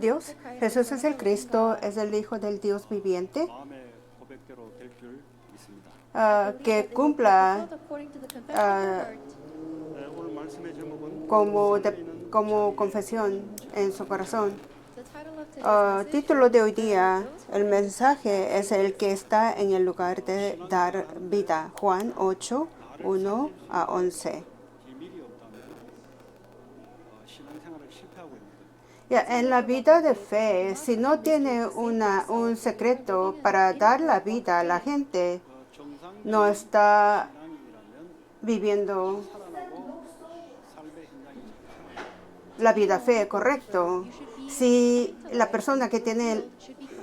Dios. Jesús es el Cristo, es el Hijo del Dios viviente, que cumpla como confesión en su corazón. Título de hoy día, el mensaje es el que está en el lugar de dar vida. Juan 8, 1 a 11. En la vida de fe, si no tiene un secreto para dar la vida a la gente, no está viviendo la vida fe, correcto. Si la persona que tiene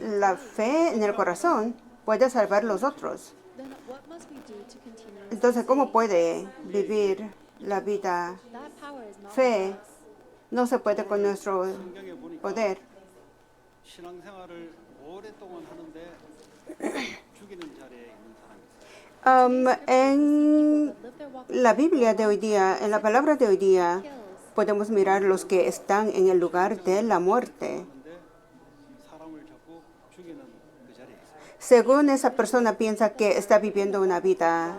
la fe en el corazón puede salvar a los otros, entonces, ¿cómo puede vivir la vida fe? No se puede con nuestro poder. En la Biblia de hoy día, en la palabra de hoy día, podemos mirar los que están en el lugar de la muerte. Según esa persona piensa que está viviendo una vida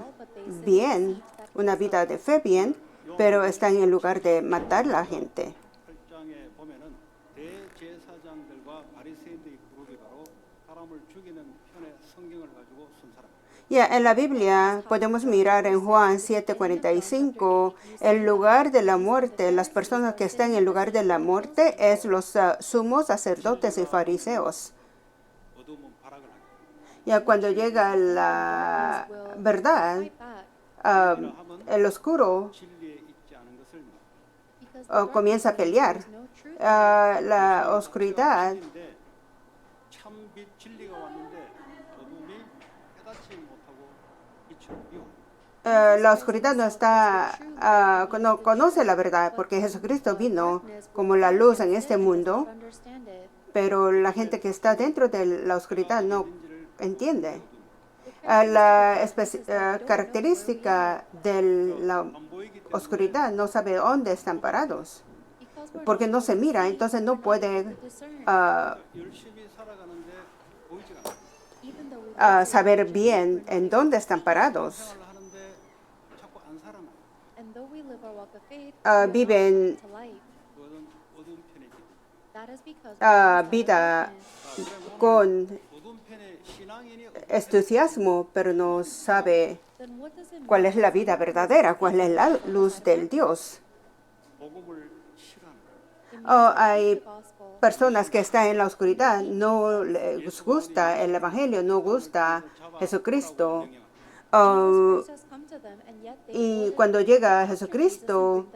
bien, una vida de fe bien, pero está en el lugar de matar a la gente. En la Biblia podemos mirar en Juan 7:45, el lugar de la muerte, las personas que están en el lugar de la muerte es los sumos sacerdotes y fariseos. Cuando llega la verdad, el oscuro comienza a pelear. La oscuridad no conoce la verdad, porque Jesucristo vino como la luz en este mundo, pero la gente que está dentro de la oscuridad no entiende. La característica de la oscuridad no sabe dónde están parados, porque no se mira, entonces no puede saber bien en dónde están parados. Viven vida con entusiasmo, pero no sabe cuál es la vida verdadera, cuál es la luz del Dios. Hay personas que están en la oscuridad, no les gusta el Evangelio, no gusta Jesucristo. Y cuando llega Jesucristo,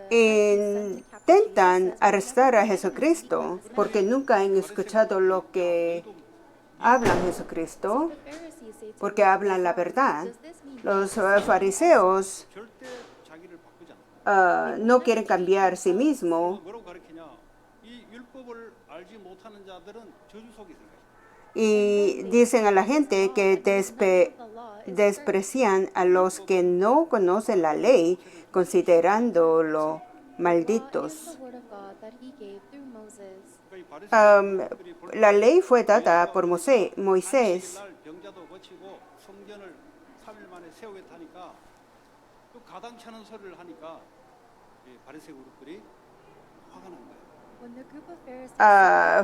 intentan arrestar a Jesucristo porque nunca han escuchado lo que habla Jesucristo, porque hablan la verdad. Los fariseos no quieren cambiar sí mismo y dicen a la gente que desprecian a los que no conocen la ley, considerándolo malditos. La ley fue dada por Moisés.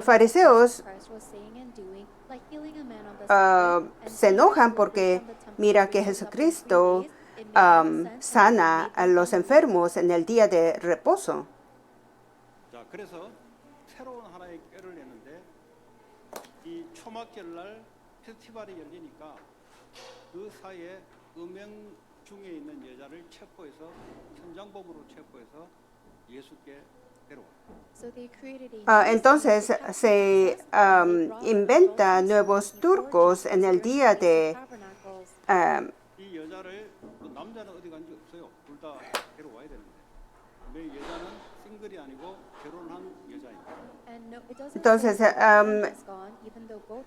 Fariseos se enojan porque mira que Jesucristo sana a los enfermos en el día de reposo. Entonces se inventa nuevos turcos en el día de entonces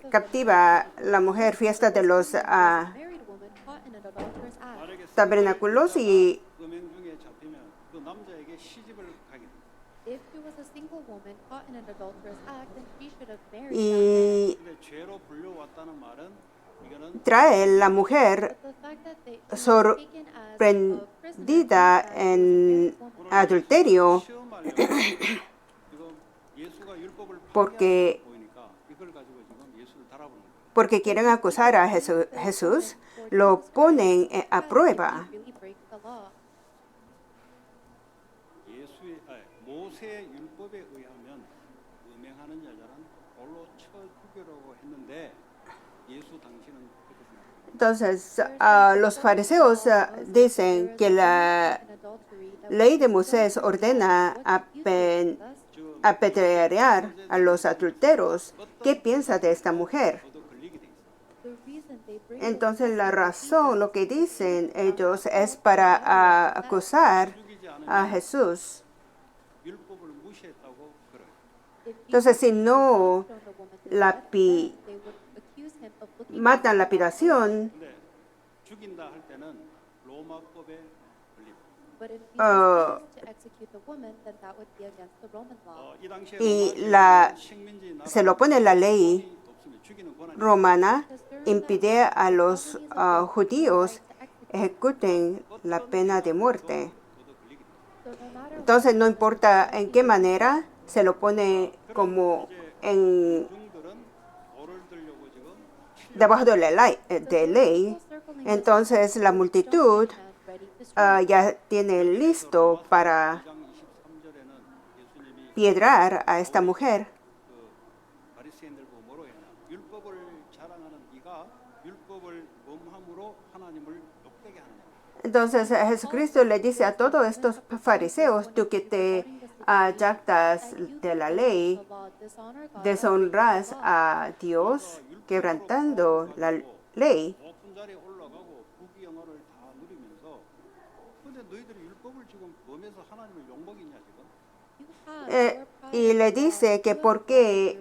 captiva la mujer fiesta de los tabernáculos y 음행 중에 잡히면 그 남자에게 시집을 가게 됩니다. If she was a single woman caught in an adulterous act, then she should have married that man. y 근데 죄로 불려왔다는 말은 이거는 trae la mujer But the fact that she was taken as a prisoner sorprendida as en 오늘 adulterio 시험하려고 지금 예수가 율법을 porque 파괴하는 보이니까 이걸 가지고 지금 예수를 달아보는 거예요. porque quieren acusar a Jesús, lo ponen a prueba. really break the law. 모세의 율법에 의하면 음행하는 여자는 돌로 쳐 죽이려고 했는데 예수 당신은 그렇게 생각합니다. Entonces, los fariseos dicen que la ley de Moisés ordena apedrear a los adúlteros. ¿Qué piensa de esta mujer? 저도 걸리게 돼 있어요. The reason they bring Entonces, la razón, lo que dicen ellos, es para acusar 죽이지 a 않으면 Jesús. 율법을 무시했다고 그래요. Entonces, si no the woman to la death, then they would accuse him of looking matan lapidación, 근데 죽인다 할 때는 로마법에 걸립니다. But if he Uh, was to execute the woman, then that would be against the Roman law. 이 당시에 y 로마 식민지 나라 se lo pone la ley 없으면 죽이는 권한이 romana, impide a los judíos ejecuten la pena de muerte. 저도 걸리게 됩니다. So no matter Entonces, no importa en qué manera, se lo pone como en 중들은 돌을 들려고 지금 debajo de de ley. Entonces, la multitud ya tiene listo para 2장 23절에는 예수님이 piedrar a esta mujer. 그 바리새인들 보고 뭐로 했냐? 율법을 자랑하는 네가 율법을 범함으로 하나님을 욕되게 하느냐? Entonces, Jesucristo le dice a todos estos fariseos, tú que te jactas de la ley, deshonras a Dios quebrantando la ley. 높은 자리에 올라가고 부귀 영화를 다 누리면서 근데 너희들이 율법을 지금 범해서 하나님을 욕먹이냐 지금? Y le dice que por qué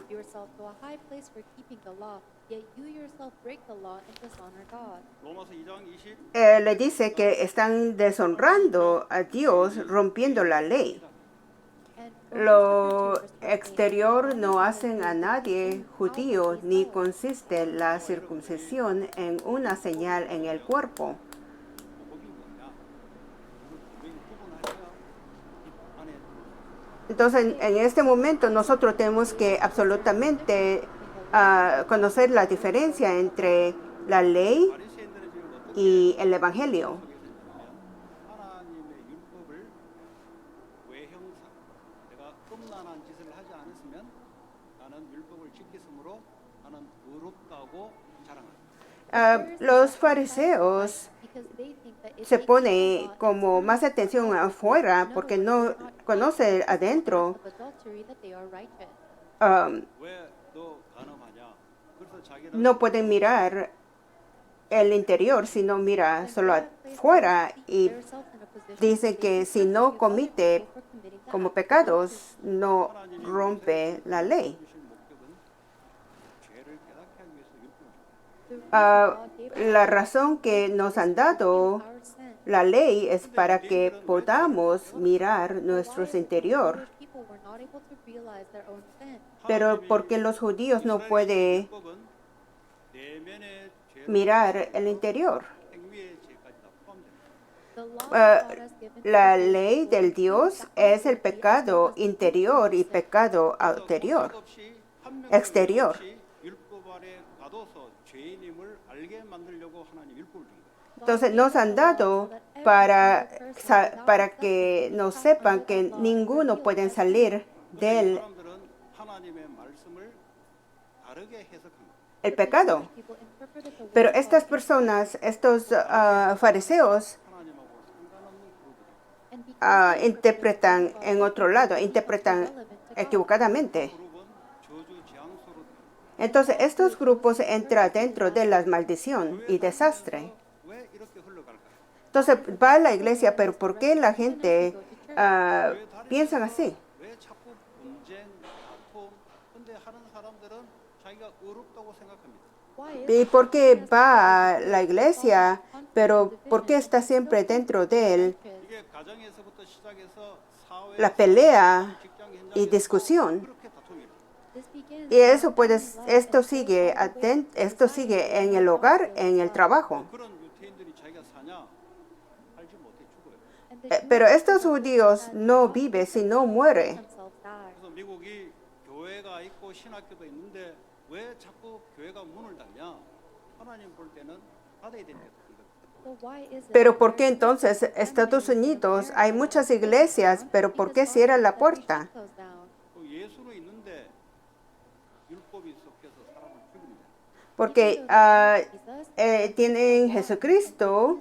yourself to a high place for keeping the law, yet you yourself break the law and dishonor God. 로마서 2장 20 le dice que están deshonrando a Dios rompiendo la ley. And Lo exterior no hacen a nadie judío, ni consiste la circuncisión en una señal en el cuerpo. 먹인 거냐? 분명히 구분하셔야 이 안에 Entonces, en este momento nosotros tenemos que absolutamente conocer la diferencia entre la ley 바리새인들은 지금 어떻게 y el Evangelio. 하겠냐면 하나님의 율법을 외형상 내가 음란한 짓을 하지 않았으면 나는 율법을 지켰으므로 나는 의롭다고 자랑한다. Los fariseos because they think that if se they pone keep the law como más atención afuera porque no conoce adentro. of adultery, that they are righteous. 왜 너 간음하냐? 그래서 자기는 No pueden mirar el interior, sino mira solo afuera y dice que si no comete como pecados, no rompe la ley. 주신 목적은 죄를 깨닫게 하기 위해서 율법을 La razón que nos han dado la ley es para que podamos mirar nuestro interior. Pero porque los judíos no pueden 율법은 내면의 죄 mirar el interior. 행위의 죄까지 다 포함됩니다. La ley del Dios es el pecado interior y pecado exterior. 없이 한 명도 exterior. 없이 율법 아래 가둬서 죄인임을 알게 만들려고 하나님 율법을 준 거예요. Entonces nos han dado para que nos sepan que ninguno puede salir 이 del 사람들은 하나님의 말씀을 다르게 해석한 거예요. el pecado. Pero estas personas, estos fariseos, 하나님하고 상관없는 그룹이다. interpretan en otro lado, interpretan equivocadamente. 그룹은 저주 재앙소로 돼요. Entonces estos grupos entran dentro de la maldición y desastre. 왜 이렇게 흘러갈까요? Entonces va a la iglesia, pero ¿por qué la gente piensa así? 왜 자꾸 분쟁, 다툼? 근데 하는 사람들은 자기가 의롭다고 생각합니다. ¿Y por qué va a la iglesia, pero ¿por qué está siempre dentro de él 이게 가정에서부터 시작해서 사회, la pelea 직장 y 현장에서 discusión? 그렇게 다툼이 일어나요. Y eso esto sigue en el hogar, en el trabajo. 그런 유태인들이 자기가 사냐? 살지 못해 죽어요. Pero estos judíos no viven, sino muere. 그래서 미국이 교회가 있고 신학교도 있는데 왜 자꾸 교회가 문을 닫냐? 하나님 볼 때는 닫아야 된다. Pero ¿por qué entonces Estados Unidos hay muchas iglesias, pero ¿por qué cierran la puerta? 예수는 있는데 율법이 섞여서 사람을 죽입니다. Porque tienen Jesucristo,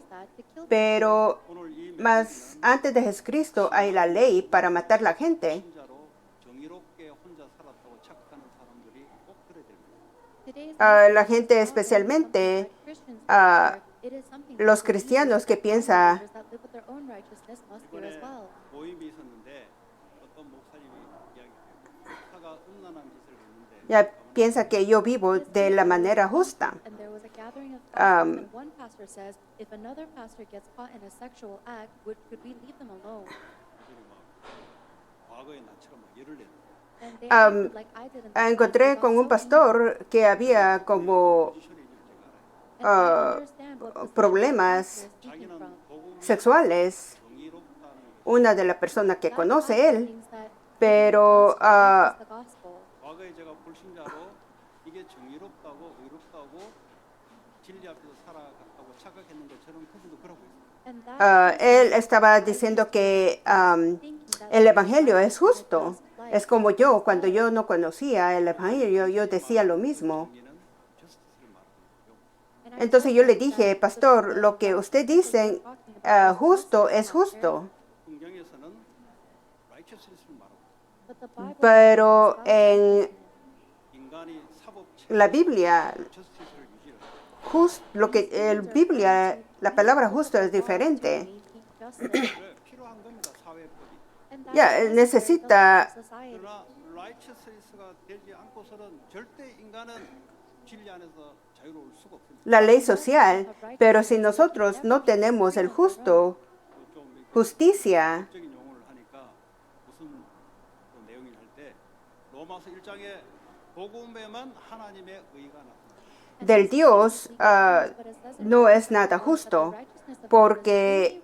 pero 오늘 이 más antes de Jesucristo hay la ley para matar la gente. 신자로 정의롭게 혼자 살았다고 착각하는 사람들이 꼭 들어야 됩니다. La gente especialmente los cristianos que piensan 이번에 모임이 있었는데 어떤 목사님이 이야기해요. 목사가 음란한 짓을 했는데 ya piensa que yo vivo de la manera justa. And there was a gathering of pastors, and one pastor says, if another pastor gets caught in a sexual act, could we leave them alone? 그들이 막 과거의 나처럼 막 열을 내는 And they acted like I did in the past. Encontré They got con un so pastor que había como 포지션이 있는 제가 알아요. angry. And I understand what the problemas pastor is speaking 자기는 from. 복음이 sexuales. 정의롭다는 Una de las personas que That conoce pastor él, thinks that pero it's the gospel. 과거에 제가 불신자로 이게 정의롭다고 의롭다고 진리 앞에서 살아갔다고 착각했는 것처럼 그분도 그러고 있어요. And that él estaba diciendo que thinking that el evangelio es justo. Es como yo, cuando yo no conocía el evangelio, yo decía lo mismo. 정의는 justice를 말하는 거고요. Entonces yo le dije, pastor, lo que usted dice justo es justo, 성경에서는 righteousness를 말하고 있어요. But the Bible pero talks about en 인간이 사법 la Biblia, justice를 유지를 lo que el Biblia, la palabra justo es diferente. 그래, 필요한 겁니다. 사회법이. Ya, necesita 그러나 righteousness가 되지 않고서는 절대 인간은 진리 안에서 자유로울 수가 없습니다. la ley social, pero si nosotros no tenemos el justo, 좀 이렇게 justicia 적인 용어를 하니까 무슨 또 내용이 할 때 로마서 1장에 복음에만 하나님의 의가 나타납니다. del Dios, no es nada justo, porque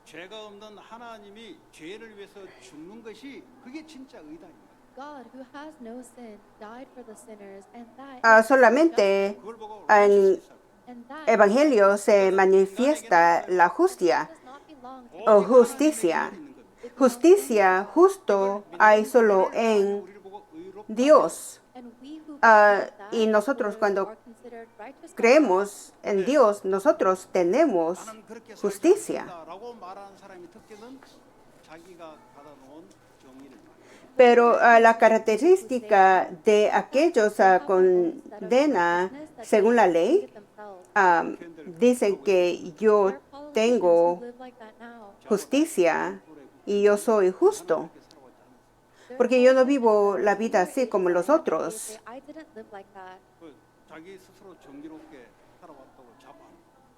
죄가 없는 하나님이 죄를 위해서 죽는 것이 그게 진짜 의다입니다. God, who has no sin, died for the sinners, and that solamente 그걸 보고 en righteousness and that Evangelio se manifiesta la justicia does not belong to o justicia. Justicia, justo, hay solo en 우리를 보고 의롭다. Dios. and we who Y nosotros cuando are considered righteous creemos en Dios, nosotros tenemos 나는 그렇게 살지 justicia. 않습니다라고 말하는 사람의 특징은 자기가 받아놓은 정의를 Pero la característica de aquellos condena según la ley, dicen que yo tengo justicia y yo soy justo, porque yo no vivo la vida así como los otros. I didn't live like that. 그 자기 스스로 정의롭게 살아왔다고 자부하는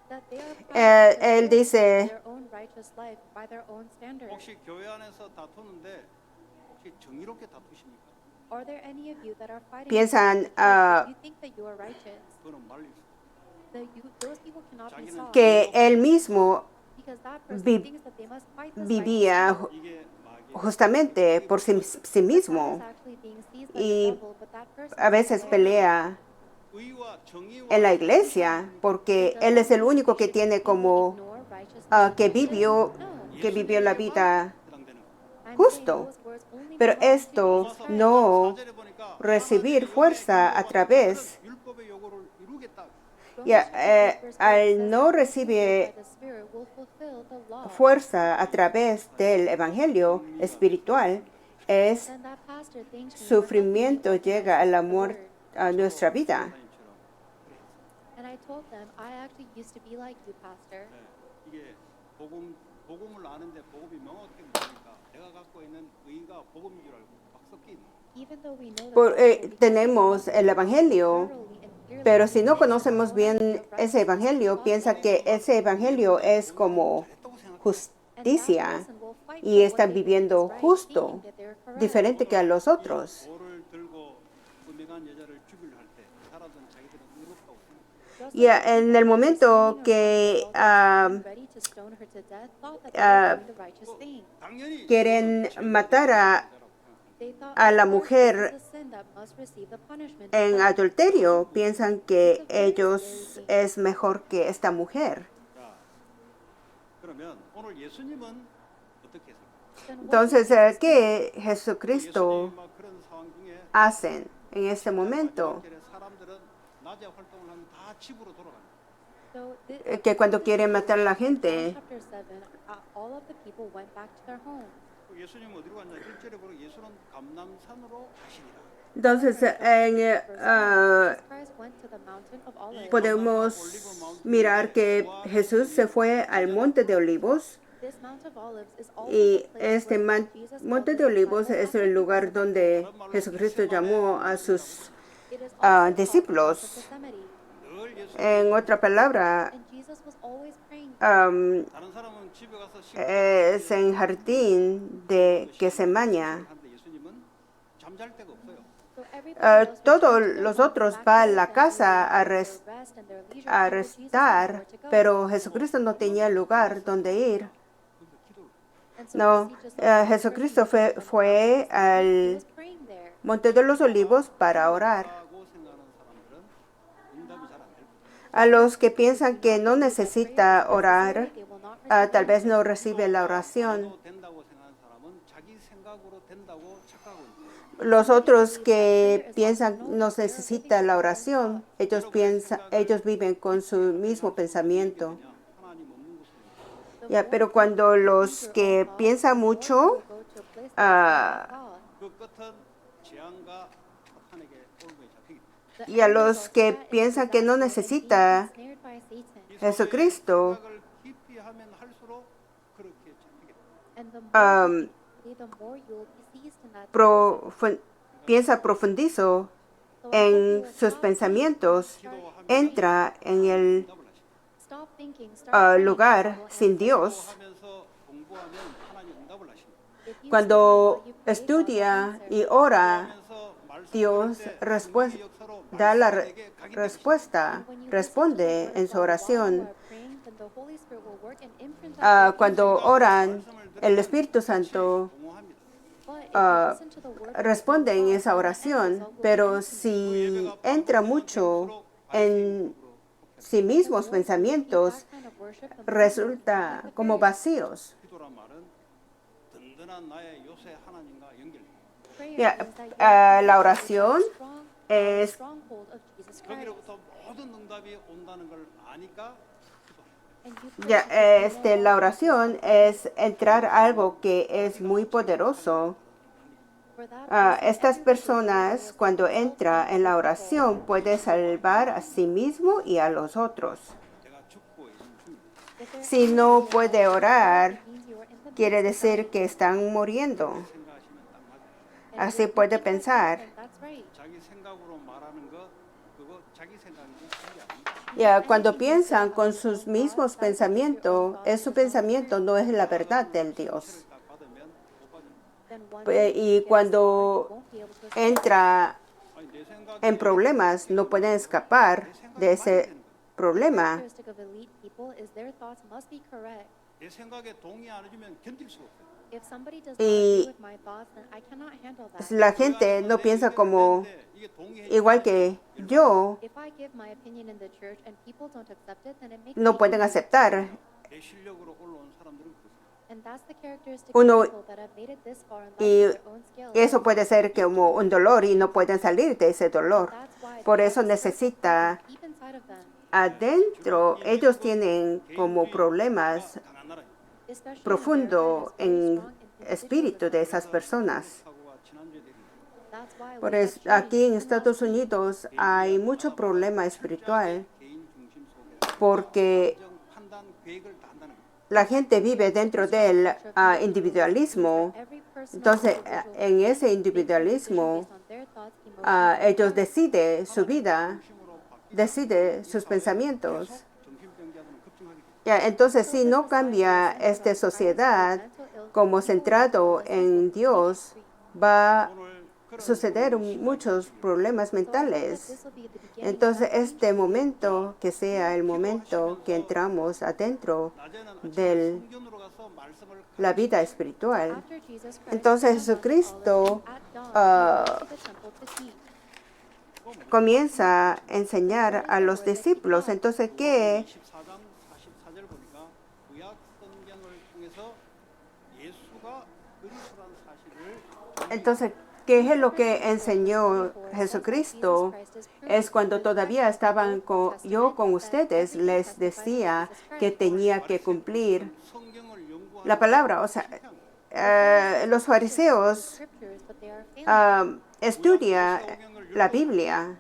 That they are Él dice, their own righteous life by their own standards. 혹시 교회 안에서 다투는데 혹시 정의롭게 다투십니까? Are there any of you that are fighting? piensan You think that you are righteous? 그거는 말릴 수 Those people cannot be solved que él mismo because that person vi- thinks that they must fight this vivía 이게 마귀의 justamente por sí mismo y a veces pelea 의와 정의와 en la iglesia porque él es el único que tiene como que vivió la vida 해당되는 거. justo. Pero esto no recibir fuerza a través, 율법의 요구를 이루겠다. al no recibir fuerza a través del evangelio espiritual, es sufrimiento llega a la muerte a nuestra vida. And I told them, I actually used to be like you, Pastor. 이게 복음을 아는데 복음이 명확히 모르니까 내가 갖고 있는 의가 복음인 줄 알고 막 섞여 있는 거예요. Even though we know the gospel, tenemos el Evangelio, thoroughly and clearly pero si no understand conocemos bien ese Evangelio, piensa que ese Evangelio es como justicia y están viviendo justo, diferente que a los otros. 돌을 들고 음행한 여자를 죽이려 할때 사람들은 자기들은 의롭다고 생각해요. Y en el momento que ready to stone her to death, thought that they were doing the righteous thing. 당연히 quieren matar They thought a la of course, mujer this is a sin that must receive the punishment. en adulterio, piensan que ellos es mejor que esta mujer. 자, 그러면 오늘 예수님은 어떻게 했을까요? Then what Entonces, ¿qué Jesucristo 예수님이 막 그런 상황 중에 hacen en este momento? 마지막에 사람들은 낮에 활동을 하면 다 집으로 돌아갑니다. so this, Que cuando quieren matar a la gente, chapter 7, all of the people went back to their homes. 예수님 어디로 갔냐? 1절에 보면 예수는 감람산으로 가시니라. entonces Jesus Christ went to the mountain of Olives. podemos mirar que Jesús se fue al monte de Olivos. This Mount of Olives is also Y the place este where Jesus monte called de his Olivos disciples es el lugar after donde Jesucristo llamó a sus It is also called the discípulos. Mount of Gethsemane. 늘 예수 En otra palabra, And Jesus was always praying. darin 다른 사람은 집에 가서 es en jardín de Getsemaní. 하는데 예수님은 잠잘 데가 없어요. So everybody else was Todos trying to go los back otros to van a their la families casa and their rest and their leisure a because Jesus restar, knew where to go. pero Jesucristo no tenía lugar donde ir. 근데 기도를 And so No, he just like Jesucristo praying fue he al was praying there. monte de los Olivos para orar. 하고 생각하는 사람들은 응답이 잘 안 될 거예요. A los que piensan que no necesita orar, They will not receive tal vez no recibe la oración. 또 된다고 생각하는 사람은 자기 생각으로 된다고 착각하고 있어요. Los otros que piensan no necesita la oración, ellos viven con su mismo pensamiento. 그냥 하나님 없는 곳으로 Ya, pero cuando los que piensan mucho, go to a place ah, that God. 그 끝은 재앙과 사탄에게 올무에 잡히기 때문에 The y a end los result que of that is piensan que no disaster and necesita being ensnared by Satan. 이 Jesucristo, 생각을 깊이 하면 할수록 그렇게 잡히게 됩니다. And the um, more you'll be seized in that piensa profundizo So en sus pensamientos, entra en el 응답을 하십니다. stop thinking, start praying, lugar God will sin answer. Dios. 하면서 공부하면 하나님 응답을 하십니다. If you Cuando study while you pray, God will estudia answer. y ora, 하면서 말씀 Dios 들을 때 respuesta, 우리 역사로 da la 말씀에게 각인되게 respuesta, And when you listen to the responde word en of su God while you oración. are praying, then the Holy Spirit will work and imprint that word in Cuando you. oran, el Espíritu Santo 공허합니다. But if you listen to the word of responde en God, esa then the end oración, result will pero be si entra mucho en sí mismos pensamientos, that kind of worship, the more resulta como vacíos. 기도란 말은 든든한 나의 요새 하나님과 연결돼요. prayer Ya, means that you are la connected oración to the strong es stronghold of Jesus Christ. 거기로부터 모든 응답이 온다는 걸 아니까 기도합니다. And you pray Ya, because you know la oración es entrar a algo que es muy poderoso. for that Estas personas, cuando entra en la oración, puede salvar a sí mismo y a los otros. 제가 죽고 있는 중입니다. if they're Si no puede orar, it means you are in the quiere decir que están muriendo. 생각하시면 딱 맞아요. and Así you're puede thinking like pensar. that, then that's right. 자기 생각으로 말하는 거 그거 자기 생각인지 그게 아닙니다. Ya, cuando piensan con sus mismos pensamientos, su pensamiento no es la verdad del Dios. 딱 받으면 못 받습니다. Then one Y day you get cuando God, you won't be able to escape. entra 아니 내 생각이 en problemas, no pueden escapar de ese problema. characteristic of elite people is their thoughts must be correct. 내 생각에 동의 안 해주면 견딜 수가 없어요. If somebody does not Y agree with my thoughts, then I cannot handle that. la gente no piensa como 이게 동의해 igual que yo, If I give my opinion in the church and people don't accept it, then it makes no me pueden angry. aceptar. 내 실력으로 올라온 사람들은 그렇습니다. And that's the characteristic Uno- of people that have made it this far in life Y on their own scale. eso puede ser como un dolor y no pueden salir de ese dolor. That's why Por they eso have certain necesita things deep inside of them, adentro, ellos tienen como problemas 강한 나라입니다. especially in profundo America, it is very en strong espíritu de esas personas. 사고가 지난주에 내린 That's why Por we eso, have aquí en changed Estados Unidos hay mucho problema espiritual 개인 중심 속에 porque 감정, 판단, 계획을 다 한다는 거예요. la gente vive dentro del individualismo every Entonces, en ese individualismo, ellos deciden su vida, deciden sus pensamientos. Ya, entonces, si no cambia esta sociedad como centrado en Dios, va a suceder muchos problemas mentales. Entonces, este momento, que sea el momento que entramos adentro de la vida espiritual. Entonces, Jesucristo comienza a enseñar a los discípulos. Entonces, ¿qué? 14절 보니까 구약 성경을 통해서 예수가 그리스도라는 사실을 Entonces, ¿qué es lo que enseñó Jesucristo? Es cuando todavía estaban yo con ustedes, les decía que tenía que cumplir 성경을 연구하는 la palabra. O sea, los fariseos estudian la Biblia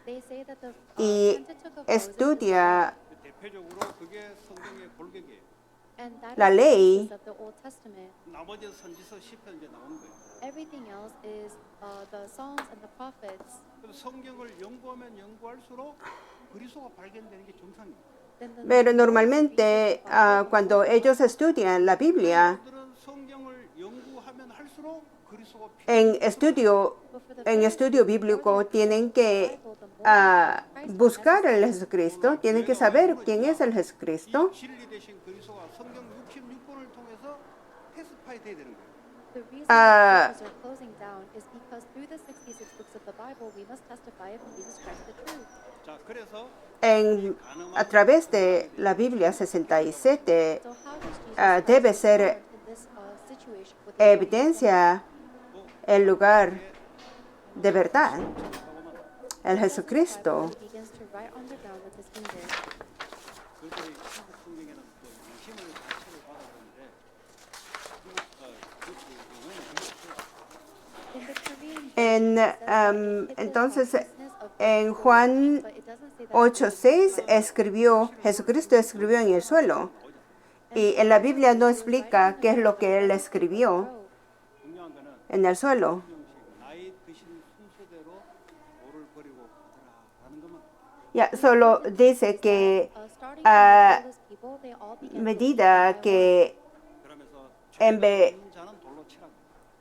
y estudia 대표적으로 그게 성경의 골격이에요. la ley. 나머지 선지서 시편 이제 나오는 거예요. Everything else is the Psalms and the prophets. 그래서 성경을 연구하면 연구할수록 그리스도가 발견되는 게 정상이에요. Pero normalmente cuando ellos estudian la Biblia, 그들은 성경을 연구하면 할수록 그리스도가 en estudio bíblico tienen que buscar al Jesucristo, tienen que saber quién es el Jesucristo. 진리 되신 그리스도가 성경 66권을 통해서 테스파이 돼야 되는 거예요. The reason that scriptures are closing down is because through the 66 books of the Bible, we must testify of Jesus Christ the truth. 자, 그래서 A través de la Biblia 67 So how does Jesus debe ser in this situation with the evidencia el lugar de verdad, el Jesucristo. He begins to write on the ground with his finger. 그래서 이 한국 성경에는 또 양심을 자체를 받아보는데 In the Korean Entonces, en Juan but it doesn't say that 8:6 escribió, Jesucristo escribió en el suelo. Y en la Biblia no explica qué es lo que él escribió 분명한 거는 en el suelo. 형식 나이 드신 순서대로 돌을 버리고 가라라는 것만 Ya, solo dice que starting a from the oldest people, they all began medida que 그러면서 en vez, 죄 없는 자는 돌로 치라고.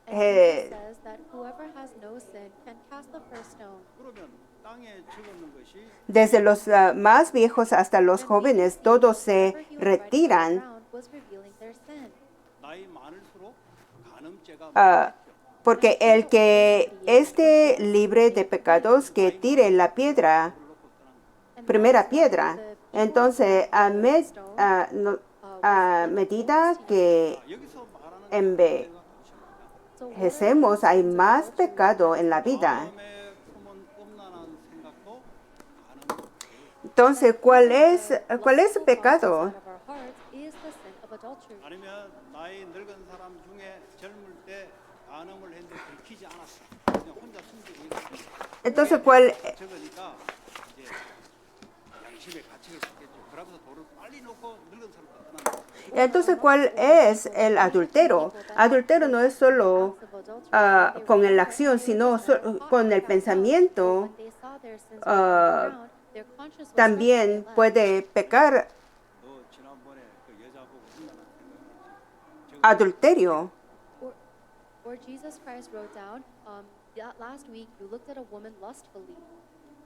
and Jesus says that whoever has no sin can cast the first stone. 그러면 땅에 적었는 것이 desde los más viejos hasta los jóvenes, todos se Whatever he was writing on the retiran ground was revealing their sin. 나이 많을수록 간음죄가 porque el que esté libre de pecados, que tire la piedra, primera piedra. Entonces, a medida que 여기서 말하는 So envejecemos, hay más pecado en la vida. 마음에 품은 음란한 생각도 간음 Entonces, ¿cuál es el pecado? out of our hearts is the sin of adultery. 아니면 나이 늙은 사람 중에 젊을 때 간음을 했는데 들키지 않았어. 그냥 혼자 숨기고 있었어. Entonces, ¿cuál? 적으니까 이제 양심의 가책을 받겠죠. 그러면서 돌을 빨리 놓고 늙은 사람도 떠난다. Entonces, ¿cuál es el adultero? Adultero no es solo Acts of adultery. con la acción, sino con el pensamiento. When they saw their sins on the ground, their conscience was También stricken. puede pecar 너 지난번에 그 여자 보고 음란한 생각했지. adulterio. Or Jesus Christ wrote down, last week you looked at a woman lustfully.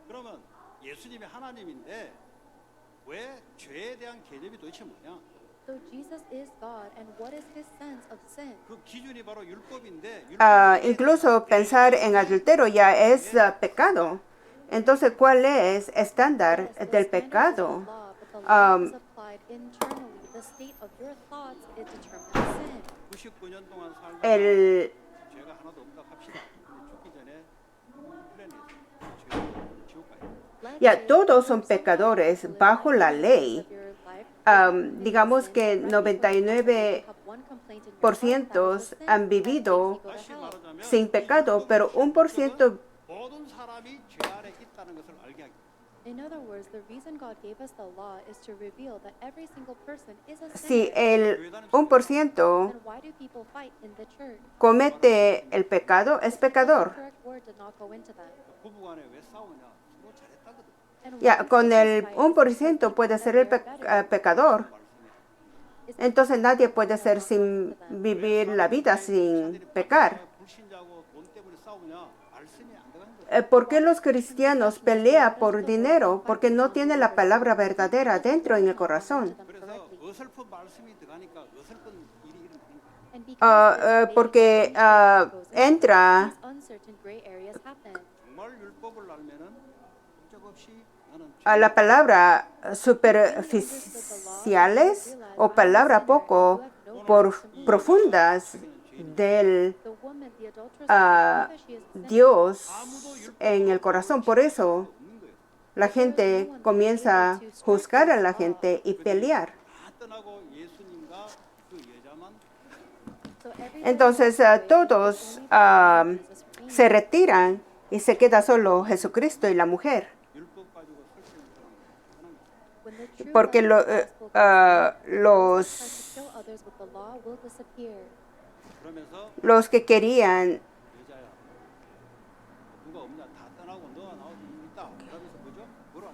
그러면 예수님이 하나님인데 왜 죄에 대한 개념이 도대체 뭐냐? So Jesus is God, and what is his sense of sin? 그 기준이 바로 율법인데 Incluso pensar en adulterio ya es pecado. Entonces, ¿cuál es estándar Yes, the del standard is pecado? the law, but the law is applied internally. The state of your thoughts it determines sin. 99년 동안 살다가 El, 죄가 하나도 없다 합시다. 근데 죽기 전에 플랜에서 죄 지옥 가요. Let's ya say todos son someone pecadores lives bajo la the ley. rest of your life, Digamos sin, que the rest of your life, you 99% have one complaint in your heart, that is the sin han that vivido makes you go to 다시 hell. 말하자면 sin pecado, pero 1% 모든 사람이 죄 아래 있다는 것을 알게 하기. In other words, the reason God gave us the law is to reveal that every single person is a Si sinner. el 1% Then why do people fight in the church? comete el pecado, es Because the pecador. correct word did not go into that. 부부간에 왜 싸우냐? 서로 잘했다거든. And why Ya, do con couples el fight is because 1% they puede think ser that el they're better. pecador. 말씀에. It's Entonces because nadie the puede word ser does not go sin into them. vivir la vida sin pecar. 불신자고 돈 때문에 싸우냐? 말씀이 안 들어가는 거야. ¿Por qué los cristianos pelean por dinero? Porque no tienen la palabra verdadera dentro en el corazón. 그래서 어설픈 말씀이 들어가니까 어설픈 일이 일어나는 거야. And because there's faith Porque that goes into entra these uncertain gray areas happen. 정말 율법을 알면은 꼼짝없이 나는 a la palabra superficiales o palabra poco profundas del The woman, the adulteress, ah, woman, she is a sinner. Dios en el corazón. Por eso 없는 거예요. la gente comienza a juzgar a la gente y pelear. 다 떠나고 예수님과 그 여자만 So everybody Entonces walks away, todos only Jesus remains. se retiran y se queda solo Jesucristo y la mujer. 율법 가지고 설득을 하는 거야. When the true Porque light of the gospel comes in, those that try to los, kill others with the law will disappear. 그러면서 los que querían 여자야 누가 없냐? 다 떠나고 너가 나오고 있다. 그러면서 뭐죠? 뭐라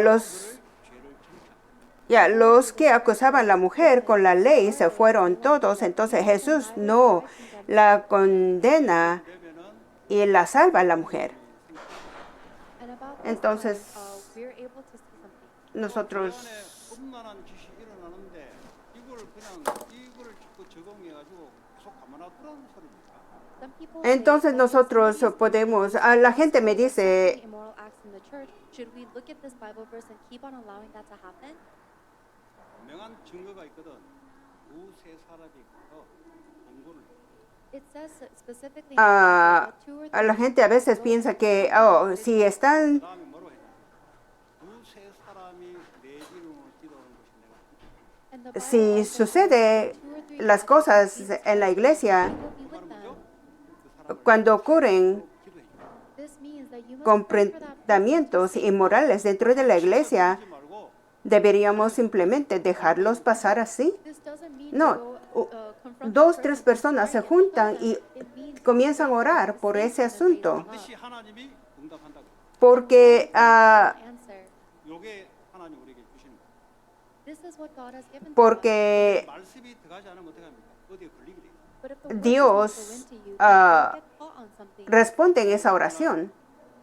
los 죄를 정착. Ya, los que acusaban a la mujer con la ley se fueron todos, entonces Jesús no la condena 그러면은 y la salva a la mujer. And about this Entonces, time, we're able to see something. nosotros, 안에 험난한 짓이 일어나는데 이걸 자꾸 적용해가지고 계속 가만놔두라는 소리입니까? Some people entonces say that if nosotros somebody is podemos, la gente me doing dice, immoral acts in the church, should we look at this Bible verse and keep on allowing that to happen? 분명한 증거가 있거든. 두세 사람이 가서 공고를 해. It says specifically in the Bible that two or a la three gente a veces piensa que, oh, si están, 그다음에 뭐라고 했냐? 두세 사람이 내 이름으로 기도하는 것이 내가 and the Bible si also says sucede that two or three las gathered cosas in Jesus' en la name, iglesia, He will be with them. 그 사람을 cuando ocurren 기도해. This means that you must pray for that person to comportamientos save. inmorales dentro de la iglesia, 하지 말고 ¿deberíamos simplemente dejarlos pasar así? This doesn't mean No, to go, confront dos, that tres person personas se personally. juntan y It means comienzan a to orar por save ese them and raise asunto, them up. 반드시 하나님이 응답한다고. porque Answer. 요게 하나님 우리에게 주시는 거예요. This is what God has given to us. porque 말씀이 들어가지 않으면 어떻게 합니까? 어디에 걸리게 돼요. But if the word Dios, does not go into you, then ah, you get caught on something. responde en esa oración.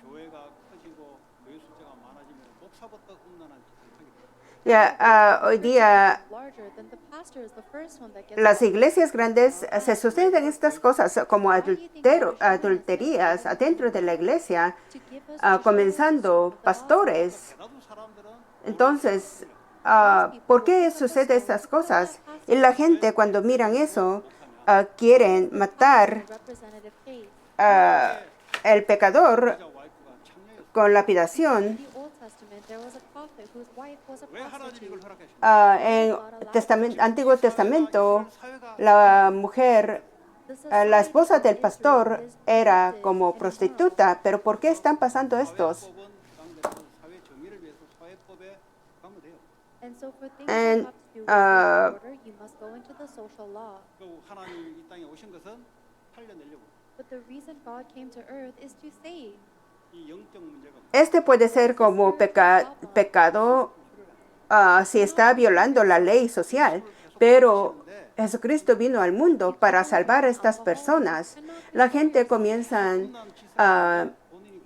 교회가 커지고 교회 숫자가 많아지면 목사부터 험난한 짓을 하게 돼요. Ya, hoy día Larger than the pastor is the first one that gets las caught. iglesias grandes se suceden estas cosas como adulterías adentro de la iglesia, To give us comenzando pastores. 나도 사람들은 Entonces, ¿por qué suceden estas cosas? Y la gente cuando miran eso, quieren matar representative case. el pecador 여자 와이프가 창녀였어요. con lapidación. In the Old Testament, there was a prophet whose wife was a 왜 하나님이 prostitute. 이걸 허락하셨어요? En Antiguo Testamento, la mujer, la esposa del pastor era como prostituta, pero ¿por qué están pasando estos? 사회법은 당대로 사회 정의를 위해서 사회법에 가면 돼요. And so for things And, that have to do with social order, you must go into the social law. 그 하나님이 이 땅에 오신 것은 살려내려고. But the reason God came to earth is to save. 이 영적 문제가 Este puede ser como pecado si está violando la ley social, pero Jesucristo vino al mundo para salvar a estas personas. La gente comienza a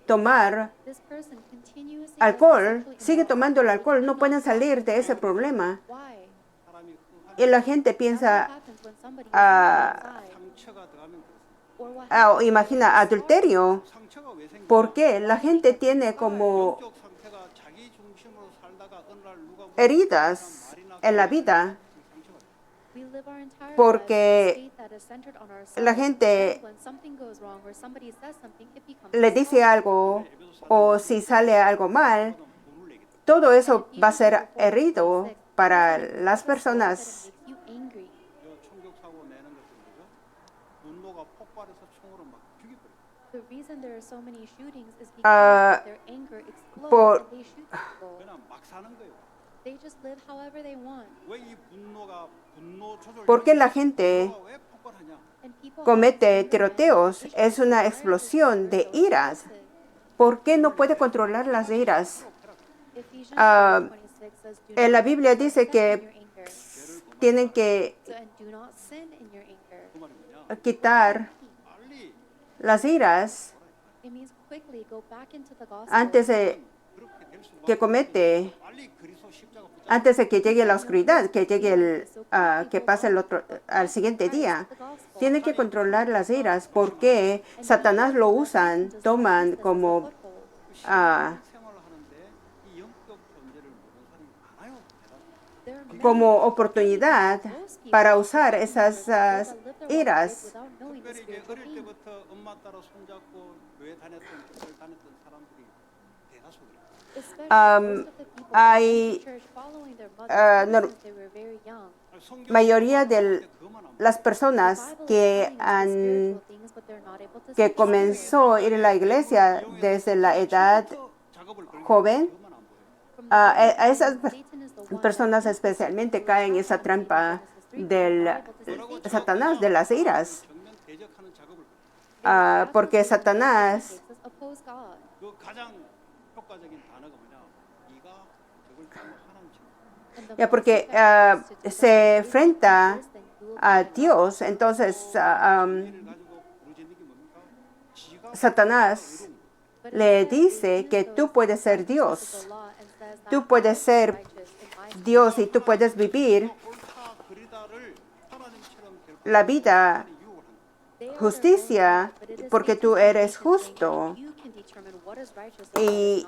tomar This person continuously alcohol, gets sigue sexually tomando el immoral. alcohol, no pueden salir de ese problema. Why? 사람이 Y la gente That's what piensa, happens when somebody is ah, inside. 상처가 들어가면 그렇습니다. Or what imagina, adulterio. 상처가 왜 생겨? ¿Por qué? La gente tiene como 영적 상태가 자기 중심으로 살다가 어느 날 누가 heridas en la vida 상처가 돼요. we live our entire porque lives in a state that is centered on ourselves. la gente And when something goes wrong or somebody says something, it becomes le dice a algo o si sale algo mal, 돈을 내게 돼요. todo eso va a ser herido para las personas. makes you angry. 요 총격 사고 내는 것들 그죠? 분노가 폭발해서 총으로 막 죽여버려요. The reason there are so many shootings is Ah, because their anger explodes por- and they shoot people. 그냥 막 사는 거예요. They just live however they want. 왜 이 분노 조절? ¿Por qué la gente 분노가 왜 폭발하냐? And people comete have anger tiroteos? management Es una issues. explosión de They're so iras. explosive. ¿Por qué no puede controlar las iras? Ephesians Ah, 4:26 says, "Do En la not Biblia sin dice in your que anger." tienen que So, and do not sin in your anger. 그 말이 뭐냐? quitar 빨리 las iras It means quickly go back into the gospel. antes de 그렇게 될 수밖에 que comete, 빨리 그리스도 십자가 붙잡고 antes de que llegue la oscuridad, que llegue que pase el otro, al siguiente día. Tienen que controlar las iras porque Satanás lo usan, toman como ah, 생활을 하는데 이 영적 존재를 모르는 사람이 많아요. 대단히. como oportunidad para usar esas iras. 특별히 이제 어릴 때부터 엄마 따라 손잡고 교회 다녔던 교회를 다녔던 사람들이 대다수 그래요. Hay mayoría de las personas que comenzó a ir a la iglesia desde la edad 작업을 걸고 joven, 그것만 안 보여요. a esas personas especialmente caen en esa trampa del Satanás, de las iras, 정면 대적하는 작업을 걸고. porque Satanás 그 가장 효과적인 단어가 뭐냐? 네가 저걸 잘못 하나님 쳐. ya porque se enfrenta a Dios, entonces 이를 가지고 부르짖는 게 뭡니까? 지가 Satanás le dice que tú puedes ser Dios, tú puedes ser Dios y tú puedes vivir 옳다 그리다를 하나님처럼 될 la vida 유혹을 한다. justicia porque tú eres justo y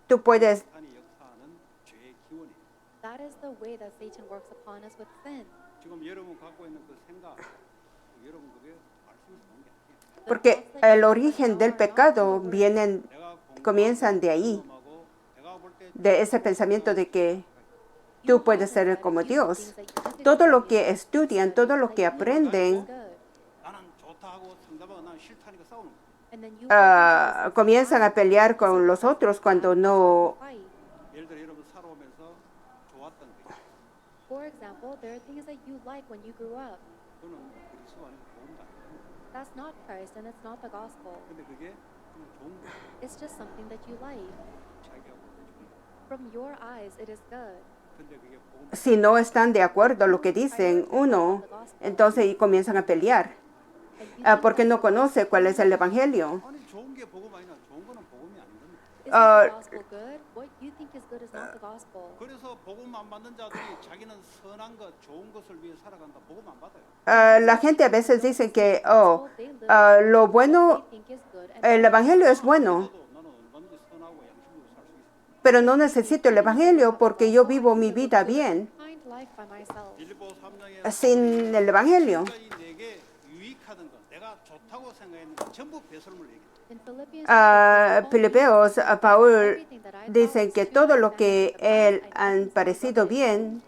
tú puedes 사탄이 역사하는 죄의 기원이에요. That is the way that Satan works upon us with sin. 지금 여러분 갖고 있는 그 생각, 여러분 그게 말씀에서 나온 게 아니에요. porque el origen del pecado vienen, 내가 comienzan de ahí, 공부하고 내가 볼 때 de ese pensamiento de que tú puedes ser como Dios. Todo lo que estudian, todo lo que aprenden, 나는 좋다 하고 상대방은 난 싫다니까 싸우는 거예요. And then you comienzan a pelear con los otros cuando no, fight. 예를 들어 여러분 살아오면서 좋았던 게 For example, there are things that you like when you grew up. 그거는 그리스도 아니고 복음도 아니에요. That's not Christ and it's not the gospel. 근데 그게 그냥 좋은 거예요. It's just something that you like. 자기하고 좋은 거예요. From your eyes, it is good. 근데 그게 복음 si no están de acuerdo a lo que dicen uno, entonces y comienzan a pelear, porque no conoce cuál es el evangelio. 아니 좋은 게 복음 아니냐? 좋은 거는 복음이 아닌 겁니다. Is the gospel good? What you think is good is not the gospel. 그래서 복음 안 받는 자들이 자기는 선한 것, 좋은 것을 위해 살아간다. 복음 안 받아요. La gente a veces dice que, oh, lo bueno, They think is good and el evangelio es bueno, 나는 얼마든지 선하고 양심적으로 살 수 있어. pero no necesito el evangelio porque yo vivo mi vida bien find life by myself. 빌립보 3장에 sin el evangelio. 지금까지 내게 유익하던 것, 내가 좋다고 생각했는 것 전부 배설물 얘기해. In Philippians, Filipeos, Paul everything that I dicen que todo lo que él han parecido bien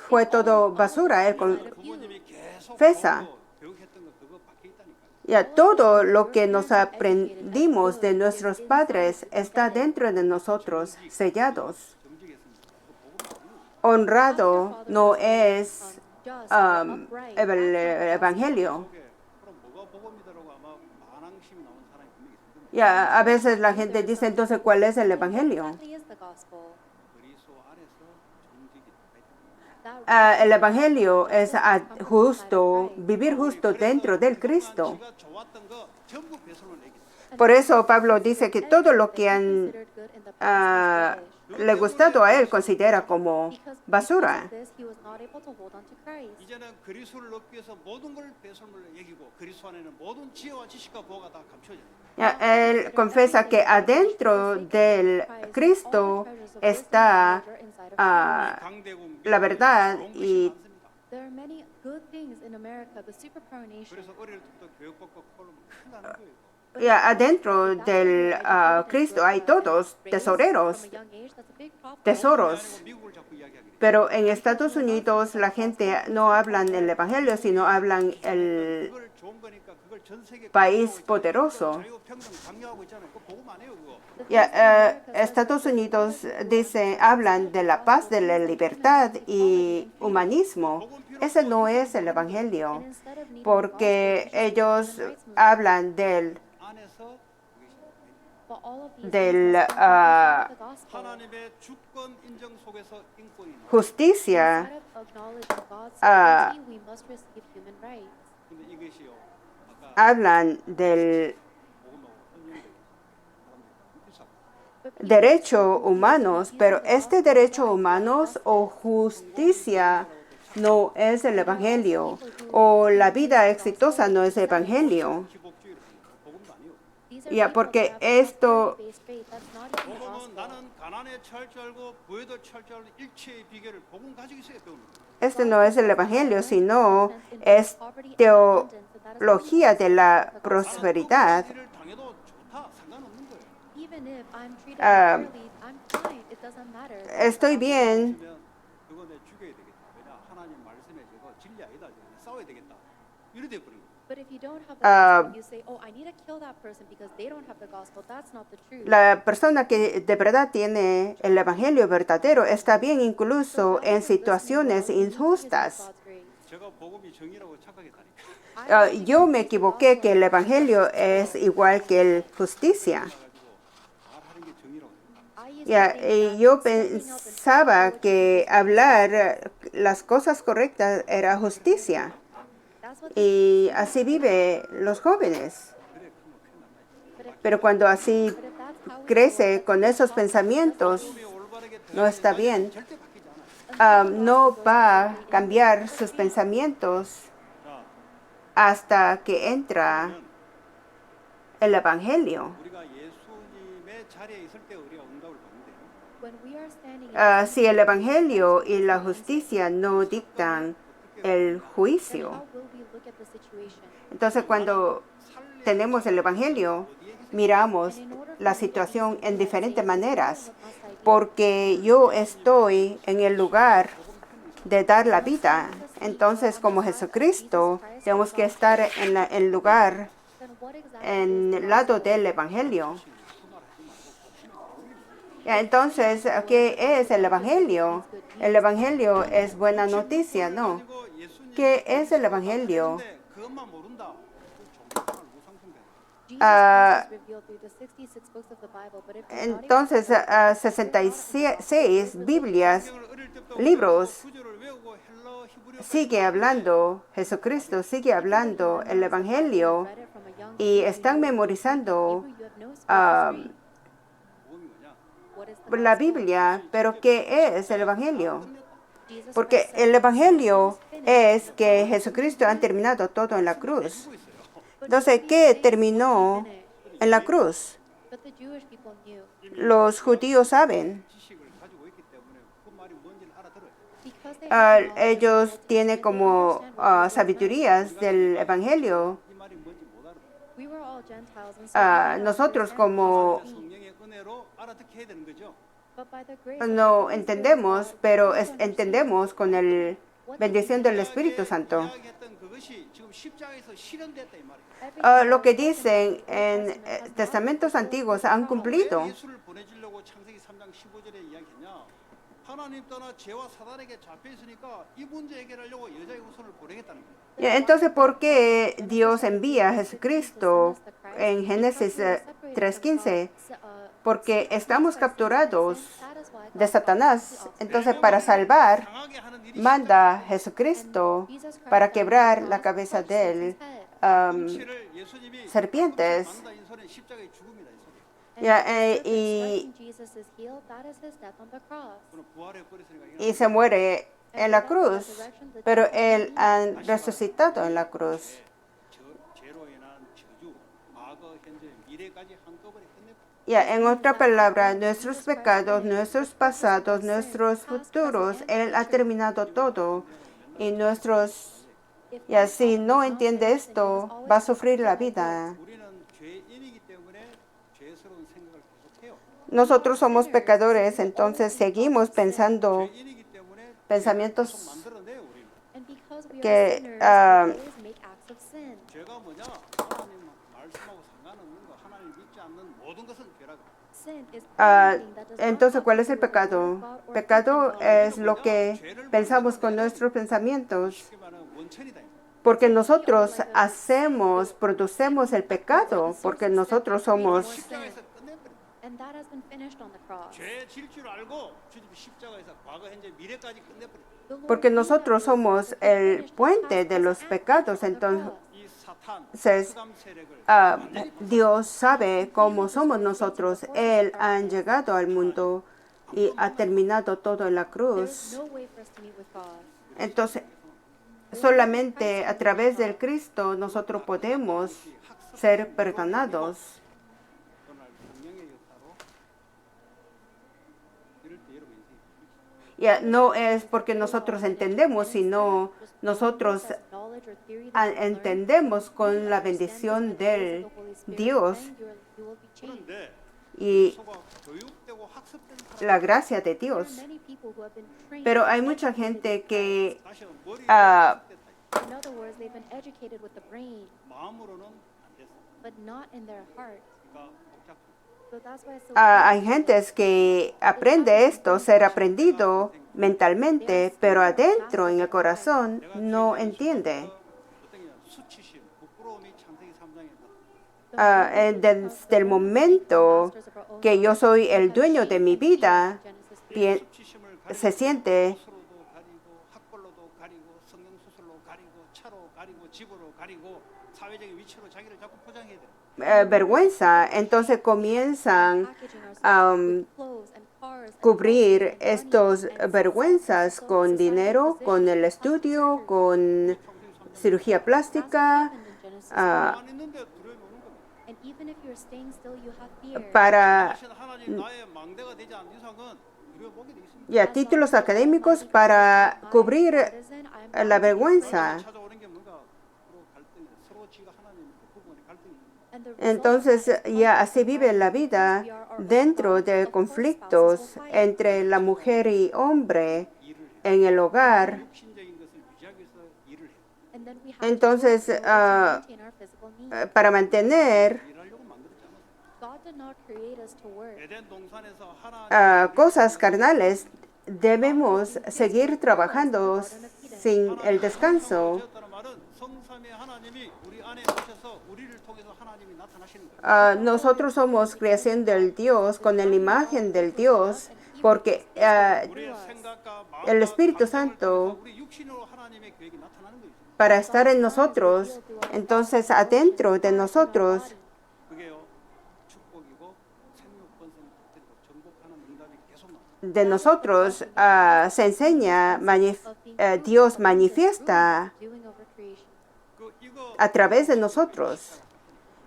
fue todo basura. Él 부모님이 계속 confesa. 좋은 거, 교육했던 거 그거 박혀 있다니까요. Ya todo lo que nos aprendimos de nuestros padres está dentro de nosotros, sellados. 정직했습니다. 그거 복음 아니에요. Honrado no es el evangelio. 속에 그럼 뭐가 복음이다라고 아마 반항심이 나온 사람이 분명히 있을 겁니다. Ya a veces la gente dice entonces cuál es el evangelio. exactly is the gospel. 그리스도 안에서 정직이 들어있다. El evangelio es justo, vivir justo dentro del Cristo. 지가 좋았던 거 전부 배설물 얘기해. Por eso Pablo dice que todo lo que han Considered good in the past was foolish. le gustado a él considera como Because basura. of this, he was not able to hold on to Christ. 이제는 그리스도를 얻기 위해서 모든 걸 배설물로 여기고 그리스도 안에는 모든 지혜와 지식과 보호가 다 감춰져 있는 거예요. Ya, él confiesa que adentro del Cristo está 강대국 la verdad 좋은 것이 y 많습니다. There are many good things in America, the superpower nation. 그래서 어릴 때부터 교육받고 그걸로 큰일 나는 거예요. ya, adentro del Cristo hay todos tesoreros, tesoros. 아니고 미국을 자꾸 이야기하게 돼요. Pero en Estados Unidos la gente no hablan el evangelio, sino hablan 그걸 좋은 거니까 그걸 país poderoso. 자유평등 강요하고 있잖아요. 그거 복음 아니에요, 그거. Estados Unidos hablan de la paz, de la libertad y humanismo. Ese no es el Evangelio, porque ellos hablan 안에서 del 하나님의 주권 인정 속에서 인권이 있는. justicia. 근데 이것이요. 아까 Hablan del 복음하고 혼용되게 사람들이 비싸고. derecho humanos, pero este derecho humanos o justicia no es el Evangelio, o la vida exitosa no es el Evangelio. 기복주의를 하는 거예요. 복음도 아니에요. Ya, porque esto 복음은 나는 가난에 처할 줄 알고 부에도 처할 줄 알고 일체의 비결을 복음 가지고 있어야 배우는 거예요. este no es el Evangelio, sino es teología de la prosperidad. 일을 당해도 좋다, 상관없는 거예요. Even if I'm treated Ah, unfairly, I'm fine. It doesn't matter. Estoy bien. 그러면 그거 내 죽여야 되겠다. 왜냐 하나님 말씀에 저거 진리 아니다. 싸워야 되겠다. 이래 돼 버린 거예요. But if you don't have the gospel, you say, "Oh, I need to kill that person because they don't have the gospel." That's not the truth. La persona que de verdad tiene el Evangelio verdadero está bien incluso en situaciones injustas. 제가 복음이 정의라고 착각했다니까. Yo me equivoqué que el Evangelio es igual que el justicia. 가지고 말하는 게 정의라고. I used to Ya, think y that yo speaking out the pensaba truth que hablar las cosas correctas era justicia. that's what Y así viven los jóvenes. Pero cuando así but if that's how we crece con esos pensamientos, 복음이 올바르게 no está bien. 절대 바뀌지 않아요. No va a cambiar sus pensamientos 자, hasta que entra el Evangelio. 우리가 예수님의 자리에 있을 때 우리가 응답을 받는데요. when we are standing in Si el Evangelio y la justicia no dictan el juicio, how will we look at the situation? entonces cuando tenemos el Evangelio, miramos la situación en diferentes maneras, porque yo estoy en el lugar de dar la vida. Entonces, como Jesucristo, tenemos que estar en el lugar, Then what exactly en el lado del Evangelio. Ya, entonces, ¿qué es el Evangelio? El Evangelio es buena noticia, ¿no? 그리고 예수님 ¿Qué es el Evangelio? 근데 그것만 모른다. 그 정말 무상승배. Jesus Ah, Christ is revealed through the 66 books of the Bible, but if you're not Entonces, 66 Biblias, 성경을 어릴 때부터 libros, 구절을 외우고 헬러 히브리어 sigue hablando, Jesucristo sigue hablando el Evangelio read it from a young y están memorizando you have no spiritual ah, strength. 복음이 뭐냐? What is the la Biblia, pero ¿qué es el Evangelio? Jesus Porque Christ said, el Evangelio es que Jesucristo ha terminado todo en la cruz. Entonces, ¿qué terminó en la cruz? but the Jewish people knew Los judíos saben. 지식을 가지고 있기 때문에 그 말이 뭔지를 알아들어요. because they had knowledge, Ellos tienen como sabidurías del Evangelio. 이 말이 뭔지 못 알아요. we were all Gentiles, and so we did not Nosotros understand como 성령의 은혜로 알아듣게 해야 되는 거죠. but by the grace of no the Holy Spirit, entendemos, pero entendemos con la bendición del Espíritu Santo. 이야기했던 그것이 지금 십자가에서 실현됐다 이 말이에요. everything Lo que that was dicen spoken en testamentos antiguos han cumplido. 왜 예수를 보내주려고 창세기 3장 15절에 이야기했냐? 하나님 떠나 죄와 사단에게 잡혀 있으니까 이 문제 해결하려고 여자의 후손을 보내겠다는 거예요. Y entonces, ¿por qué Dios envía a Jesucristo en Génesis 3:15? Porque estamos capturados de Satanás. Entonces, para salvar, 강하게 하는 일이 manda a Jesucristo para quebrar la cabeza de él. 십자가를 예수님이 serpientes. 만다 이 소리는 십자가의 죽음이다 이 소리. Ya, y Jesus is healed, that is his death on the cross. 그는 부활해 버렸으니까 이게 se muere en la cruz, pero él ha resucitado en la cruz. 죄로 인한 저주, 과거, 현재, 미래까지 한꺼번에 끝내. Ya, en otra palabra, nuestros pecados, nuestros pasados, nuestros futuros, él ha terminado todo. Y si no entiende esto, va a sufrir la vida. 우리는 죄인이기 때문에 죄스러운 생각을 계속해요. Nosotros somos pecadores, entonces seguimos pensando 죄인이기 때문에 pensamientos 만들어내요 우리는. And because we que, are sinners, we always make acts of sin. 죄가 뭐냐? Sin is Ah, anything that does not entonces, ¿cuál es el conform to the word pecado? of God or Pecado think in God. es lo que pensamos con nuestros pensamientos, 쉽게 말하면 원천이다. porque nosotros producemos el pecado, porque nosotros somos, 십자가에서 끝내버려. And that has been finished on the cross. 죄질 줄 알고 주님이 십자가에서 과거, 현재, 미래까지 끝내버려. The Lord porque knew that nosotros this, somos that he el finished puente past, de los present, and pecados. future on the Entonces, cross. 이 사탄, Entonces, 흑암 세력을 ah, 완전히 Dios sabe cómo somos nosotros. Él ha llegado al mundo y ha terminado todo en la There is cruz. no way for us to meet with God. Entonces, solamente a través del Cristo nosotros podemos ser perdonados. 오늘 성령의 역사로 이럴 때 여러분 인생이 Ya no es porque nosotros entendemos, sino nosotros Knowledge or theory that you learn, entendemos con la bendición del Dios then you will be changed. 그런데 y 소가 교육되고 학습된 la gracia de There are Dios. many people who have been trained, Pero hay mucha gente que 다시 머리에 Ah, 학습됐다. in other words, they've been educated with the brain, 마음으로는 안 됐어. but not in their heart. 그러니까 복잡해. So that's why it's so hay difficult. gentes que aprende esto, ser aprendido mentalmente, pero adentro, en el corazón, no entiende. 어떤 게 수치심, 부끄러움이 창세기 3장에 나타나. Desde el momento que yo soy el dueño de mi vida, 수치심을 se siente 옷으로도 가리고 학벌로도 가리고 성경 수술로 가리고 차로 가리고 집으로 가리고 사회적인 위치로 자기를 자꾸 포장해야 돼. vergüenza, entonces comienzan a cubrir estos vergüenzas con dinero, con el estudio, con cirugía plástica, 안 있는데 두려움이 오는 거야. And even if you're staying still, you have fear. para 사실 하나님 나의 망대가 되지 않는 이상은 두려워보게 돼 있습니다. ya, títulos académicos para cubrir la vergüenza. 찾아오는 게 뭔가 서로 갈등이 서로 지가 하나님 그 부분에 갈등이 있는 거야. And the result Entonces ya así vive la vida dentro de conflictos entre la mujer y hombre en el hogar. 육신적인 것을 유지하기 위해서 일을 해. and then we have Entonces, to work in order to maintain our physical needs. Para mantener 일하려고 만들었지 않았어. God did not create us to work. 에덴 동산에서 하나님 cosas carnales, debemos seguir trabajando sin el descanso. 되었다는 말은 성삼위 하나님이 우리 안에 오셔서 우리를 통해서 하나님이 나타나시는 거예요. Nosotros somos creación del Dios con la imagen del Dios, porque 우리의 생각과 el 마음과 Espíritu 감정을 Santo 통해서 우리 육신으로 하나님의 계획이 나타나는 거예요. para estar en nosotros, entonces adentro de nosotros, 그게요 축복이고 생육번성 그리고 정복하는 응답이 계속 나와요. de nosotros se enseña, Dios manifiesta Doing over creation. 이거 a través de nosotros.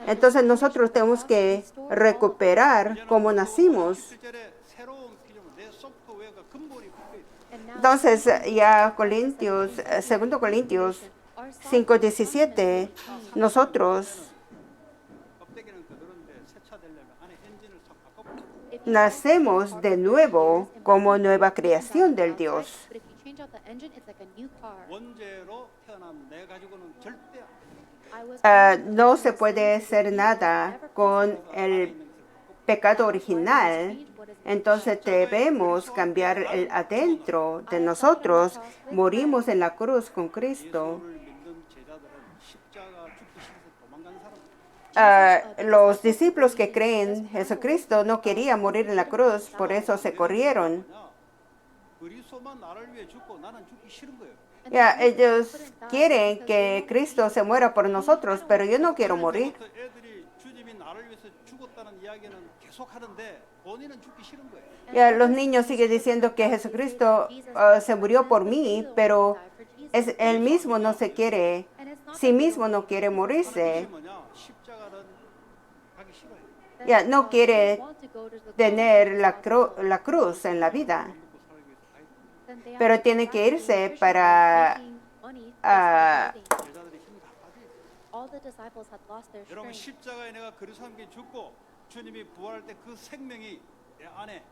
Entonces nosotros tenemos que recuperar como nacimos. 17절에 새로운 필요는 내 소프트웨어가 근본이 바뀌어야 돼. And now Entonces ya Corintios, 2 Corintios 5:17, nosotros 껍데기는 그대로인데 세차되려면 안에 엔진을 싹 바꿔버려. nacemos de nuevo como nueva creación del Dios. but if you change out the engine, it's like a new car. 원죄로 태어난 내 가지고는 절대 안 돼. I was No se puede hacer nada con el pecado original. Entonces debemos cambiar el adentro de nosotros. Morimos en la cruz con Cristo. 예수를 믿는 제자들은 십자가 죽기 싫어서 도망간 사람. Los discípulos que creen Jesucristo no querían morir en la cruz, por eso se corrieron. 그리스도만 나를 위해 죽고 나는 죽기 싫은 거예요. Ya, ellos quieren que Cristo se muera por nosotros, pero yo no quiero morir. 그때부터 애들이 주님이 나를 위해서 죽었다는 이야기는 계속 하는데 본인은 죽기 싫은 거예요. Ya, los niños siguen diciendo que Jesucristo se murió por mí, pero él mismo no se quiere, sí mismo no quiere morirse. 그것이 뭐냐? 십자가는 가기 싫어요. Ya, no quiere tener la cruz en la vida, 먹고 살기 위해서 가야 돼. pero tiene que irse para 제자들이 힘이 다 빠져. All the disciples had lost their 여러분 strength. 십자가에 내가 그리스도와 함께 죽고 주님이 부활할 때 그 생명이 내 안에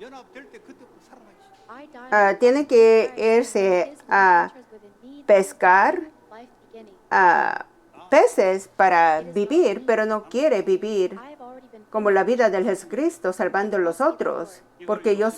연합될 때 그때부터 살아나지. I died tiene que irse a pescar life beginning. peces para vivir, pero no quiere vivir. I've already been como la vida del Jesucristo salvando a los otros, porque yo,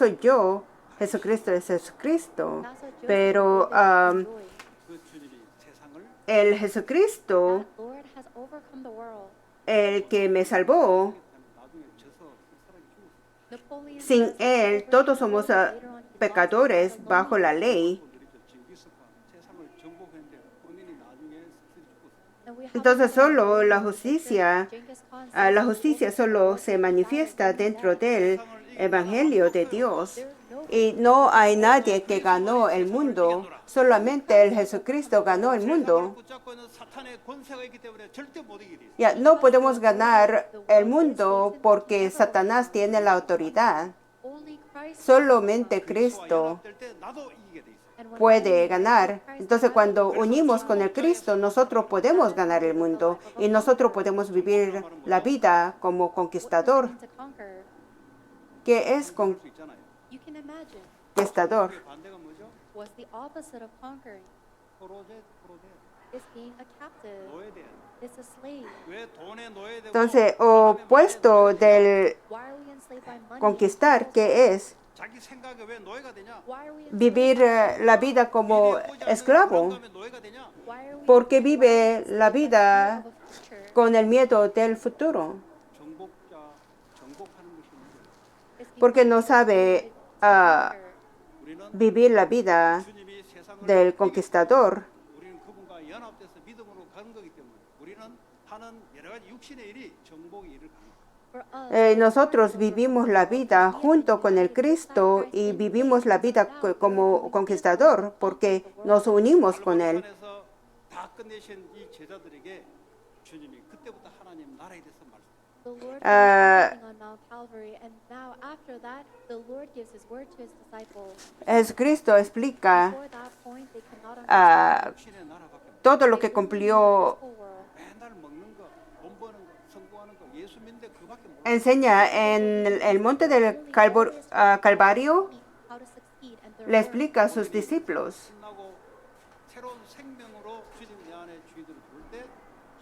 Jesucristo es Jesucristo, That's what Joseph pero did with joy. 그 주님이 세상을 el Jesucristo, That Lord has overcome the world. el que me salvó, 나중에 져서 사람이 죽었어요. Napoleon sin says he él overcame todos the somos world, but later on he lost pecadores his bajo la alone. ley. 그들이죠. 징기스칸 세상을 정복했는데 본인이 나중에 스스로 죽었어요. And we have Entonces another solo one. la justicia, Genghis Khan la says justicia he overcame the solo world, se but he died a manifiesta lonely dentro death. del Evangelio de Dios. There's no Y no hay nadie que ganó el mundo, solamente el Jesucristo ganó el mundo. 세상을 붙잡고 있는 사탄의 권세가 있기 때문에 절대 못 이기리. Ya, no podemos ganar el mundo porque Satanás tiene la autoridad. only Christ Solamente 그리스도와 Cristo 연합될 때 나도 이기게 돼 있어요. and when puede we ganar. unite with Christ, Entonces, I cuando will unimos con el Cristo, nosotros podemos ganar el mundo y nosotros podemos vivir la vida como what does it conquistador. mean to conquer? ¿Qué es 할 수 있잖아요. You can imagine. conquistador? 그 반대가 뭐죠? What's the opposite of conquering? 포로제. It's being a captive. 노예돼. It's a slave. 왜 돈에 노예되고 Entonces, opuesto del Why are we enslaved by money? conquistar, ¿qué es? 자기 생각에 왜 노예가 되냐? Why are we enslaved Vivir by la vida como 미래에 보지 않는 esclavo, 불안감에 노예가 되냐? Why are we porque enslaved vive by la the fear vida of a future? con el miedo del futuro, 정복하는 것이 문제예요. It's porque because no we sabe created to conquer. 우리는 vivir la vida 주님이 세상을 del 이기기 conquistador. 우리는 그분과 연합돼서 믿음으로 가는 거기 때문에 우리는 하는 여러 가지 육신의 일이 정복의 일을 가는 거예요. For us, Nosotros vivimos la vida junto con el Cristo y vivimos la vida como conquistador porque nos unimos con Él. 갈보리산에서 다 끝내신 이 제자들에게 주님이 그때부터 하나님 나라에 대해서 말씀. the Lord Ah. was on Mount Calvary, and now after that, the Lord gives His word to His disciples. Jesucristo explica Before that point, they could not ah, 육신의 나라밖에 없어요. todo lo que cumplió. physical world. 맨날 먹는 거, 돈 버는 거, 성공하는 거, 예수 믿는데 그밖에 몰라. Enseña en el monte del Calvario, How to succeed and their le work. explica a sus discípulos. 끝나고 새로운 생명으로 주님 내 안에 주인들을 부를 때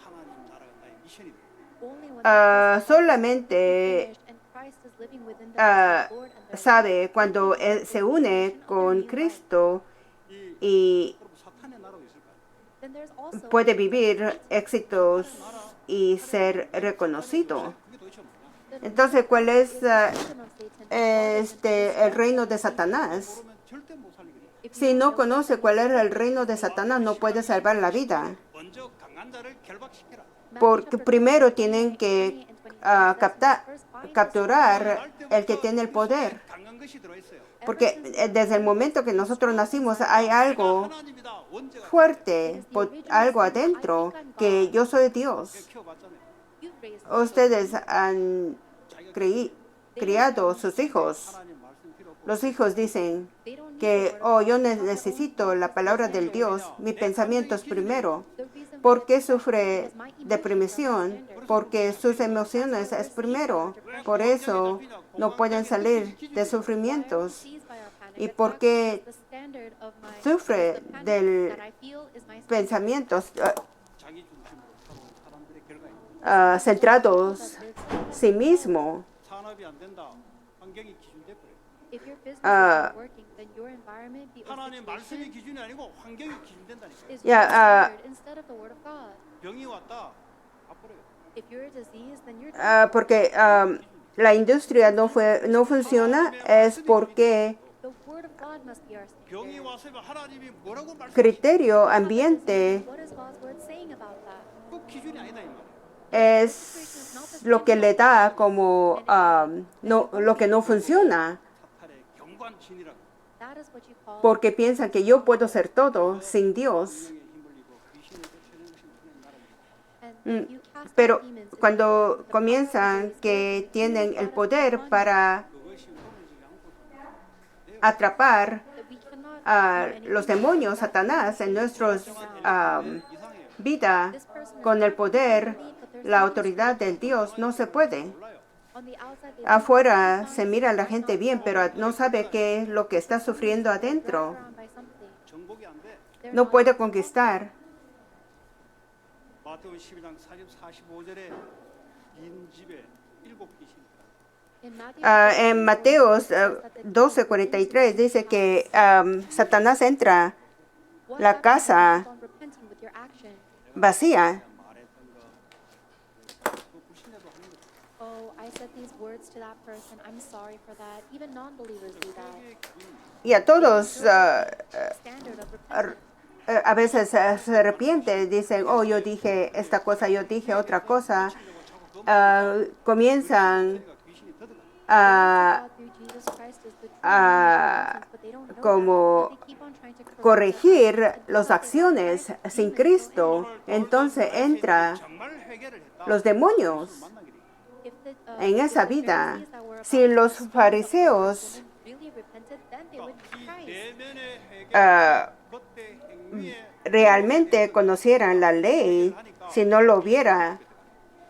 하나님 나라가 나의 미션이 돼. Only when Ah, that solamente finished and Christ is living within them as their Lord and their sabe cuando se une con Cristo y 그럼 사탄의 나라가 있을까요? then there's also puede vivir éxitos y ser reconocido. 그게 도대체 뭐냐? Entonces, ¿cuál es kingdom of Satan. el reino de Satanás? 모르면 절대 못 살리게 돼. If Si no conoce cuál era el reino de Satanás, no puede salvar la vida. 먼저 강한 자를 결박시켜라. Porque primero tienen que capturar el que tiene el poder. 강한 것이 들어 있어요. Porque desde el momento que nosotros nacimos hay algo 하나님이다. 원죄가 fuerte, algo adentro, que yo soy Dios. 키워봤잖아요. you've raised Ustedes han criado sus hijos. 하나님 말씀 필요 없고 Los hijos dicen they don't need que, the word. yo necesito la palabra del Dios, mis pensamientos primero. The reason ¿Por why qué it's sufre because my emotions depresión? are standard. Porque sus emociones es primero. Por eso no pueden salir de sufrimientos. Seized by our panic ¿Y attacks por qué because the standard of my- sufre the panic del that I feel is my standard. pensamientos 자기 중심으로 살아온 사람들의 결과입니다. centrados en sí mismo? 산업이 안 된다. 환경이 기준돼 버려요. If your business Ah. isn't working, then your environment, the 하나님 말씀이 situation 기준이 아니고 환경이 기준된다니까요. is Yeah, your standard instead of the word of God. 병이 왔다. 아프래요. If you're a disease, then you're Porque la industria no funciona es porque the word of God must be our 병이 standard. 왔으면 하나님이 뭐라고 말씀하시는 criterio ambiente What is God's word saying about that? 그 기준이 아니다 이 말이에요. es lo que le da como lo que no funciona, 사탄의 경관진이라고 That is what you call porque piensan que yo puedo ser todo sin Dios. 성령의 힘을 입어 귀신을 쫓아내는 것이 하나님 나라입니다. and if you cast out Pero demons in cuando the power of the comienzan Holy Spirit, que tienen el God has poder upon you, para 그것이 무너지지 않고 atrapar that we cannot a do anything los demonios, Satanás, en nuestras 이상해요. vidas This person is con el not poder, believe, but there's la something autoridad del Dios, no se puede. 몰라요. on the outside they Afuera look se mira a la gente bien, pero no sabe qué es lo que está sufriendo adentro. around by something. 정복이 안 돼. They're No not puede conquistar. 마태복음 12장 45절에 빈 집에 일곱 귀신. In Matthew En Mateos 12:43 dice que Satanás entra what la happens when you casa keep on repenting with your action? vacía. 말했던 그 불신자도 하는 거죠. Oh, I said these words to that person. I'm sorry for that. Even non-believers do that. Y a todos Standard of repentance. a veces se arrepienten, dicen, oh, yo dije esta cosa, yo dije otra cosa. Comienzan 귀신이 더더가 a God through Jesus Christ is the true ah, repentance, but they don't know como that. They keep on trying to correct their corregir actions and las cover their acciones lives. sin Demons go in. Cristo. Entonces entra 정말 회개를 했다. los demonios 만나기를. If the, en if esa the vida. Pharisees that were Si about to los stone the fariseos woman really repented, then they would 이 Christ. 대면의 회개 ah, 그때 행위에 realmente conocieran la ley, si no lo hubiera But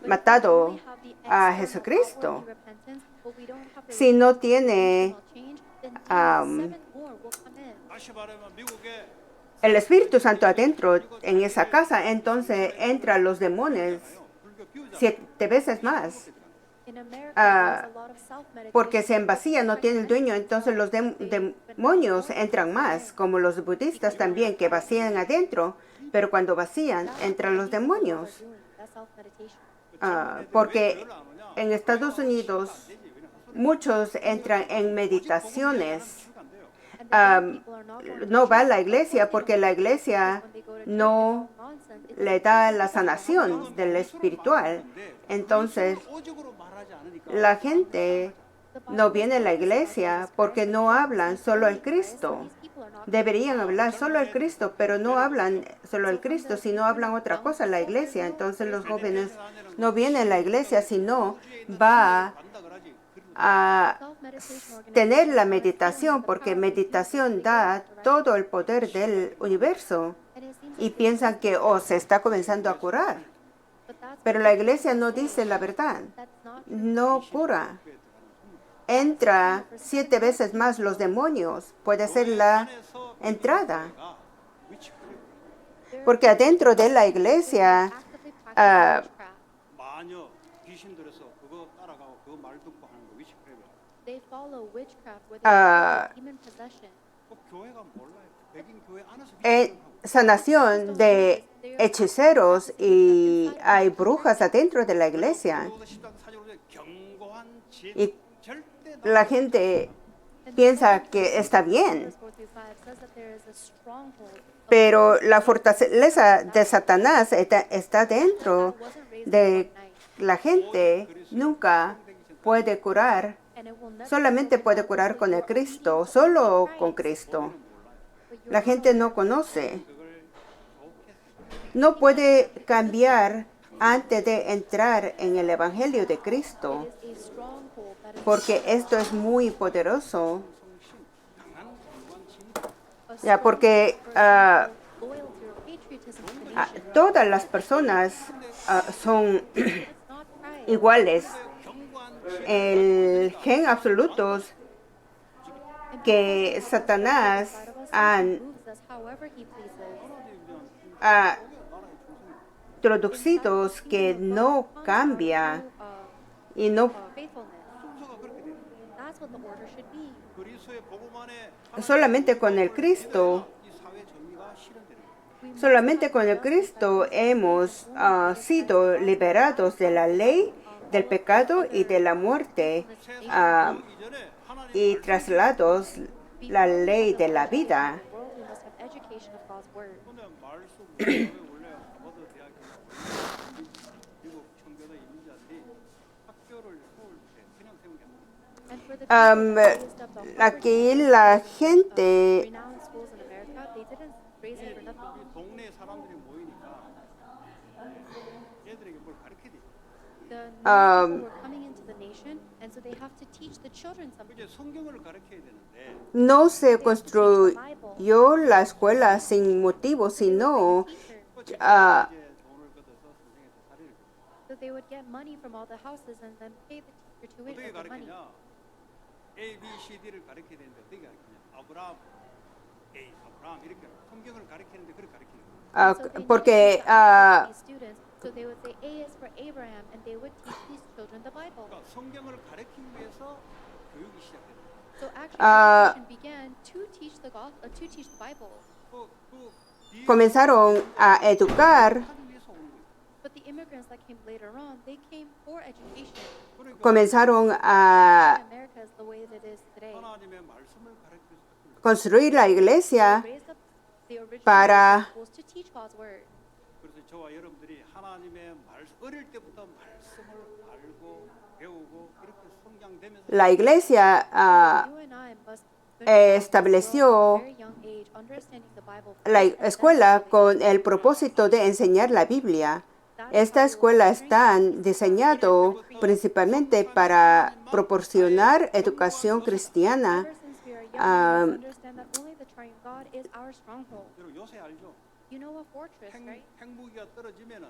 if we matado only have the a external, Jesucristo, outwardly repentance, but we don't have the si no tiene intentional change, then um, 7 more will come in. 다시 말하면 미국에 el Espíritu Santo adentro en esa casa, entonces entran los demonios 불교 비우자 7 veces más. In America, Ah, there's a lot of self-medication. Porque se vacía, no tiene el dueño, entonces los demonios entran más, como los budistas también, que vacían adentro, pero cuando vacían, entran los demonios. That's self-meditation. Porque en Estados Unidos muchos entran en meditaciones. No va a la iglesia porque la iglesia no le da la sanación del espiritual. Entonces, 오직으로 말하지 않으니까 la gente no viene a la iglesia porque no hablan solo al Cristo. Deberían hablar solo al Cristo, pero no hablan solo al Cristo, sino hablan otra cosa en la iglesia. Entonces los jóvenes no vienen a la iglesia, sino va 간다 그러지. a tener la meditación, porque meditación da todo el poder del universo y piensan que se está comenzando a curar. Pero la iglesia no dice la verdad, no cura. Entra 7 veces más los demonios, puede ser la entrada. Porque adentro de la iglesia 마녀 귀신 들어서 그거 따라가고 그 말 듣고 하는 거 위치크래프트. They follow witchcraft where Ah, they demon possession. 교회가 몰라요. 백인 교회 안에서 sanación de hechiceros y hay brujas adentro de la iglesia. 경고한 진 Y 절대 la gente piensa que está bien, 4-5 says that there is a stronghold. pero la fortaleza de Satanás está dentro de la gente. Nunca puede curar, And it will never solamente puede curar con el Cristo, solo con Cristo. La gente no conoce, no puede cambiar antes de entrar en el Evangelio de Cristo, is a stronghold that is porque esto es muy poderoso. a Ya, porque loyalty or patriotism to the Ah, nation. todas las personas son It's not Christ. iguales. El gen absoluto que Satanás ha Moves us however he pleases. introducido que no cambia y no Faithfulness. That's what the order should be. 그리스도의 복음 안에 solamente con el Cristo. 이 사회 정의가 실현되는 거예요. Solamente con el Cristo hemos sido liberados de la ley, del pecado y de la muerte 이전에 하나님 y traslados la ley de la vida. World, we must have education of God's word. 근데 말씀 원래 하버드 대학교 미국 청교도 이민자들이 학교를 세울 때 그냥 세운 게 아니에요. And for the people that raised up the Aquí la gente renowned schools in America, they didn't raise it for nothing. 이 동네 사람들이 모이니까 얘들에게 뭘 가르쳐야 돼. The new people were coming into the nation, and so they have to teach the children something. 이제 성경을 가르쳐야 되는데 no se construyó la escuela sin motivo, sino 이제 돈을 걷어서 선생님한테 살리는 거예요. So they would get money from all the houses and then pay the teacher 어떻게 tuition with the money. 가르치냐? A, B, C, D를 가르쳐야 되는데 어떻게 가르치냐? 아브라함, A, 아브라함 이렇게 성경을 가르치는데 그렇게 가르치는 거예요. So they knew porque that these students So they would say A is for Abraham, and they would teach these children the Bible. 그러니까 성경을 가르치기 위해서 교육이 시작됐다. So actually, Ah. education began to teach the to teach the Bible. Comenzaron a educar, 하기 위해서 오는 거예요. But the immigrants that came later on, they came for education. 그러니까 comenzaron a America is the way that it is today. 하나님의 말씀을 가르치기 위해서 construir la iglesia Raised up the original para disciples to teach God's word. 그래서 저와 여러분들이 하나님의 어릴 때부터 말씀을 알고 배우고 이렇게 성장되면서 la iglesia You and I must estableció from a very young age understanding the Bible la first, and then escuela con el propósito de enseñar la Biblia. Esta escuela está diseñado principalmente para proporcionar educación cristiana. ever since we are young, Ah. we must understand that only the triune God is our stronghold. 여러분 요새 알죠? You know a fortress, right? 핵무기가 떨어지면은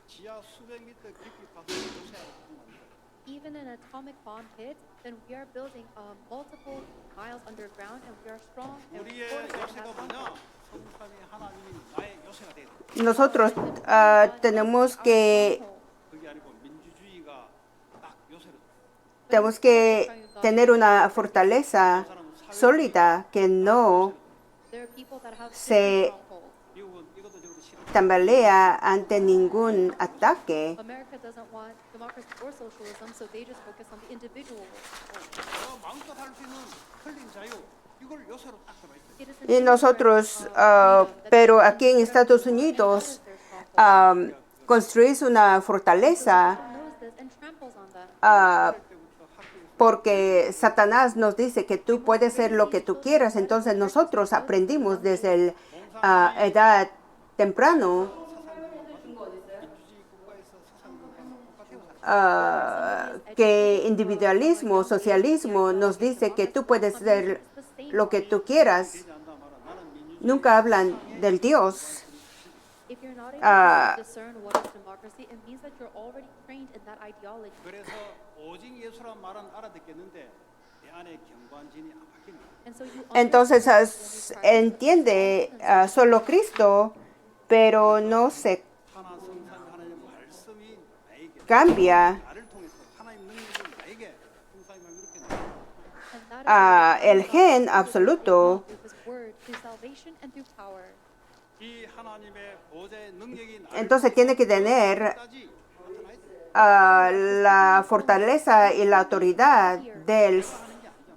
지하 수백 미터 깊이 가서 요새를 만들어요. Even an atomic bomb hits, then we are building multiple miles underground, and we are strong and 우리의 fortified in 요새가 that 뭐냐? stronghold. 성삼위 하나님이 나의 요새가 돼야 돼. Nosotros tenemos que 그게 아니고 민주주의가 딱 요새로. tenemos que tener una fortaleza sólida que no There are people that have se different strongholds. 미국은 이것도 저것도 싫어. tambalea ante ningún ataque. America doesn't want democracy or socialism, so they just focus on the individual. 내가 마음껏 할 수 있는 틀린 자유 이걸 요새로 딱 잡아 있어요. It is Y nosotros, pero aquí en Estados Unidos, construís una fortaleza knows this and tramples on them. porque Satanás nos dice que tú puedes ser lo que tú quieras. Entonces nosotros aprendimos desde la edad temprano que individualismo, socialismo nos dice que tú puedes ser lo que tú quieras. Nunca hablan del Dios. If you're not able Ah. to discern what is democracy, it means that you're already trained in that ideology. 그래서 오직 예수란 말은 알아듣겠는데 내 안에 경관진이 안 바뀌는 거예요. And so you Entonces understand when you try entiende solo Cristo, pero no se 하나 성삼위 하나님의 말씀이 나에게 cambia 나를 통해서 하나님 능력이 나에게 성삼위만 이렇게 나와요. and that is el gen absoluto. through His word, through salvation and through power. 이 하나님의 보좌의 능력이 나를 Entonces tiene que tener 까지 나타나 있어요. la fortaleza y la autoridad del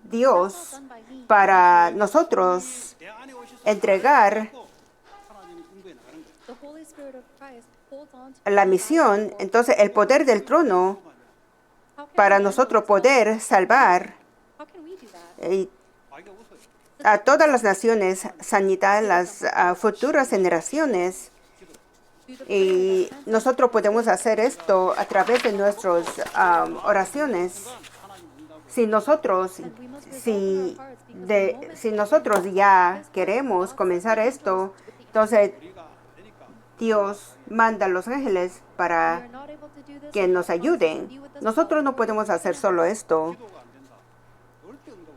Dios para nosotros 내 안에 오셔서 entregar 하나님이 인도해 나가는 거예요. The Holy Spirit of Christ holds on to la misión. Entonces el poder del trono How can para we do nosotros this? poder salvar How can we do that? 아이가 웃어요. a todas las naciones, sanidad, las futuras generaciones. Through the Y nosotros podemos hacer esto a través de nuestras oraciones. Si nosotros, si nosotros ya queremos comenzar esto, entonces 우리가 안 되니까 Dios manda a los ángeles we para are not able to do this que on nos our own, so ayuden. be with us Nosotros no podemos hacer solo esto. 기도가 안 된다. 절대 응답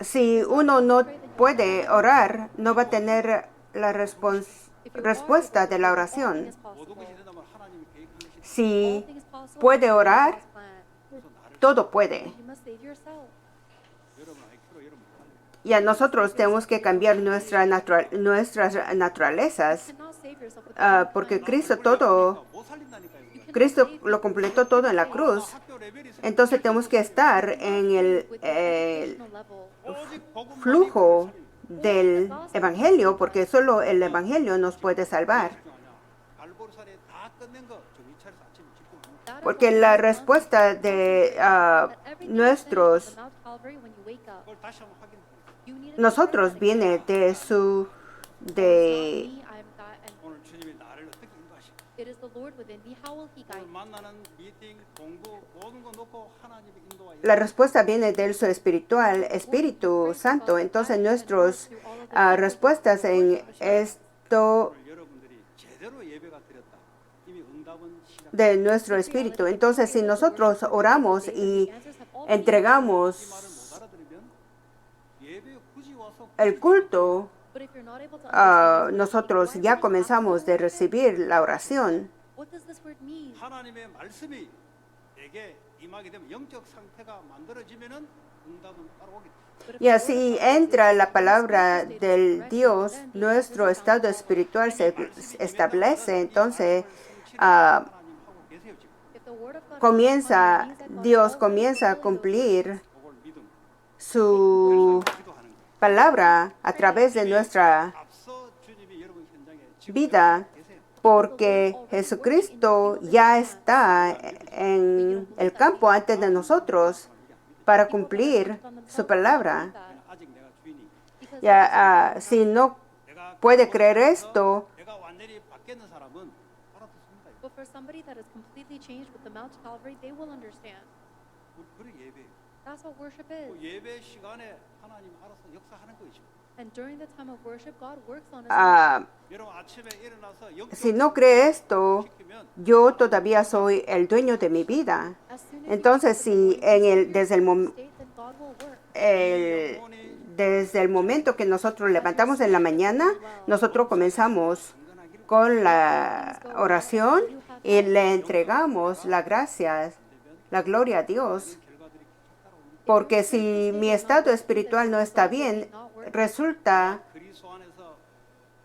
없어. Si uno no puede orar, no va a tener la respuesta de la oración. 모든 것이 된다면 하나님이 계획한 것이 Si puede orar, todo puede. You must save yourself. 여러분 IQ로 여러분 못하네요. Y a nosotros tenemos que cambiar nuestras naturalezas, You cannot save yourself with porque Cristo todo, 못 살린다니까요. 그거. Cristo lo completó todo en la cruz. 학교 레벨이 있으니까 Entonces tenemos que estar en el with educational level. 오직 복음만이 flujo 살리는 del Evangelio, porque solo el Evangelio nos puede salvar. 거 아니야. 갈보리산에 다 끝낸 거 정신 차려서 아침에 집중하는 That is Porque why la we must respuesta de that everything nuestros, is finished on the Mount Calvary when you wake up. 그걸 다시 한번 확인해. You need to nosotros confirm that viene again. de su, It's de, not me, I'm God, and 오늘 주님이 나를 어떻게 인도하실까? it is the Lord within me. How will He guide 오늘 me? 만나는 미팅, 공부 모든 거 놓고 하나님이 인도하여. la respuesta viene del su espiritual, Espíritu Santo. Entonces nuestras respuestas en esto 오늘 여러분들이 제대로 예배가 드렸다. 이미 응답은 시작. de nuestro espíritu. Entonces si nosotros oramos y entregamos 이 말을 못 알아들으면 예배 굳이 와서 el culto, But if you're not able to understand nosotros ya comenzamos de recibir la oración. What does this word mean? 하나님의 말씀이 내게 임하게 되면 영적 상태가 만들어지면은 응답은 따라오겠다. But if Y the word así of God entra is la palabra translated del correctly, Dios, then the nuestro answers estado come. espiritual se establece, entonces 하나님 하고 계세요 지금. If the word of God comienza, comes upon you, it means that God Dios is already comienza a fulfilling those cumplir 그걸 믿음. su 기도하는 거. palabra a través de nuestra 앞서 주님이 여러분 현장에 지금 vida, 계세요. porque Jesucristo ya está en el campo antes de nosotros para cumplir su palabra. 아직 내가 주인이. Ya, si no 내가 puede creer esto, 내가 완전히 바뀌는 사람은 알아듣습니다. But for somebody that is completely changed with the Mount Calvary, they will understand. 그래 예배. That's what worship 그 is. 예배 시간에 하나님 알아서 역사하는 것이죠. And during the time of worship, God works on us. 여러분 아침에 일어나서 영적 si no cree esto, 시키면 yo todavía soy el dueño de mi vida. As soon as Entonces, si desde state, then God will work. desde el momento que nosotros levantamos en la mañana, nosotros comenzamos con la oración y le entregamos las gracias, la gloria a Dios. Porque si mi estado espiritual no está bien, resulta 그리스도 안에서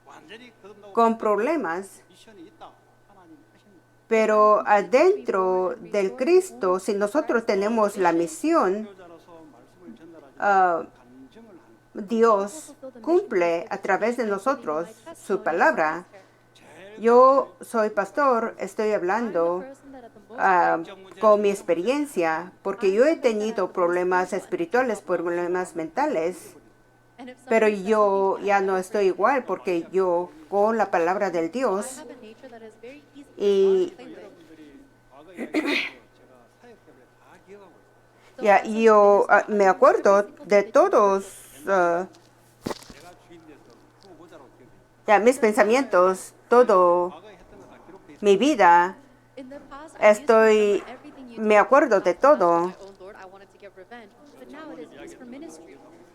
완전히 거듭나고 con problemas. 미션이 있다. 하나님 하십니다. Pero adentro del Cristo, si nosotros tenemos la misión, 교자로서 말씀을 전달하지 ah, 간증을 하는 Dios cumple a través de nosotros su palabra. Yo soy pastor, estoy hablando con mi experiencia, porque yo he tenido problemas espirituales, problemas mentales, pero yo ya no estoy igual, porque yo con la palabra del Dios y 여러분들이 과거 이야기하고 제가 사역 때문에 다 기억하고 있어요. ya yo me acuerdo de todos 내가 주인 돼서 후보자로 기억해. ya mis pensamientos, todo 과거에 했던 거 다 기록돼 있어요. mi vida. Estoy, me acuerdo de todo.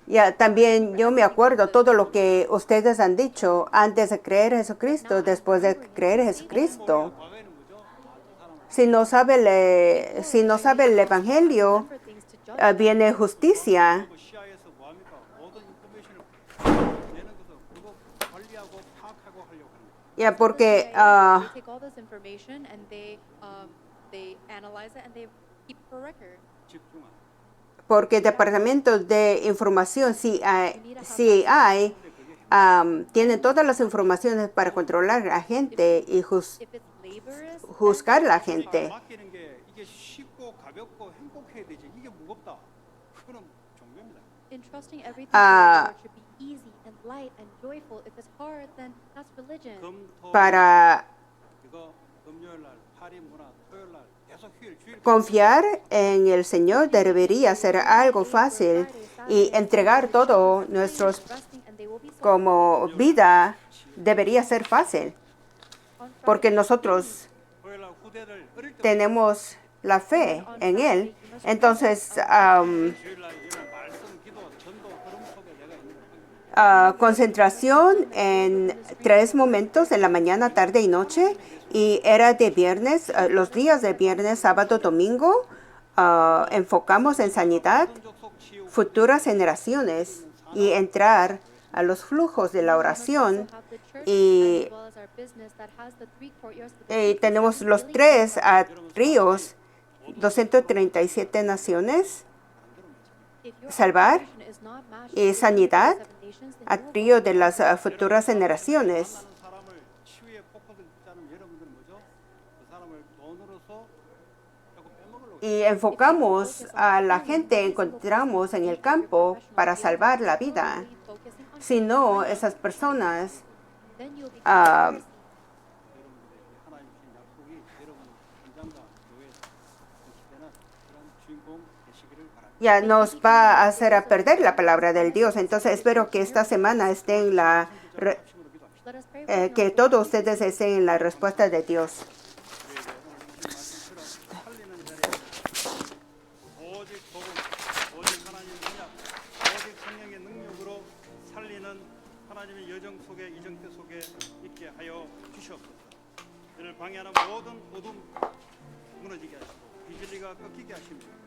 Ya también yo me acuerdo todo lo que ustedes han dicho antes de creer en Jesucristo, después de creer en Jesucristo. 과거에는 뭐죠? 아, 저 사람을 Si no sabe el Evangelio, viene justicia. 뭐 CIA에서 뭐 합니까? 모든 인포메이션을 내는 것은 그거 관리하고 파악하고 하려고 하는 거예요. Ya porque they take all this information and they analyze it and they keep a record. 집중하는. porque el Departamento de Información CI tiene todas las informaciones para controlar a la gente y If it's laborious, juzgar a la gente. 맡기는 게 이게 쉽고 가볍고 행복해야 되지. 이게 무겁다. 그거는 종교입니다. entrusting everything to the Lord should be easy and light and joyful. If it's hard, then that's religion. 금토 Para 이거 금요일 날, 할인 문화, 토요일 날 계속 휴일 주일 confiar en el Señor debería ser algo fácil y entregar todo nuestros Trusting and they will be so como vida debería ser fácil porque nosotros 토요일 날 후대들 어릴 때 tenemos la fe en Él. Entonces, 주일 날 이런 말씀, 기도, 전도 흐름 속에 내가 있는 거예요. concentración en 3 momentos, en la mañana, tarde y noche, y era de viernes, los días de viernes, sábado, domingo, enfocamos en sanidad, 족속 치유 futuras generaciones y entrar a los flujos de la oración. have the church Y as well as our business that has the 3 courtyards. with the tenemos los 3 ríos, 237 naciones, If your salvar operation is not matched y with sanidad, 7 nations, then a you will río de las futuras generaciones. 만나는 사람을 치유에 포커스하는 여러분들은 뭐죠? 그 사람을 돈으로서 자꾸 빼먹으려고 Y enfocamos a la gente, encontramos en el campo para salvar la vida. focusing on Si no, esas personas then you'll be ah, 여러분들에게 하나님 주신 약속이 여러분 현장과 교회에 성취되는 그런 주인공 되시기를 바랍니다. ya nos va a hacer a perder la palabra del Dios. Entonces espero que esta semana estén 중으로 기도합시다. let us pray right now. que todos ustedes estén en la respuesta de Dios. 살리는 자리에 오직 복음, 오직 하나님 언약, 오직 성령의 능력으로 살리는 하나님의 여정 속에 이정태 속에 있게 하여 주시옵소서. 이를 방해하는 모든 어둠 무너지게 하시고 비진리가 꺾이게 하십니다.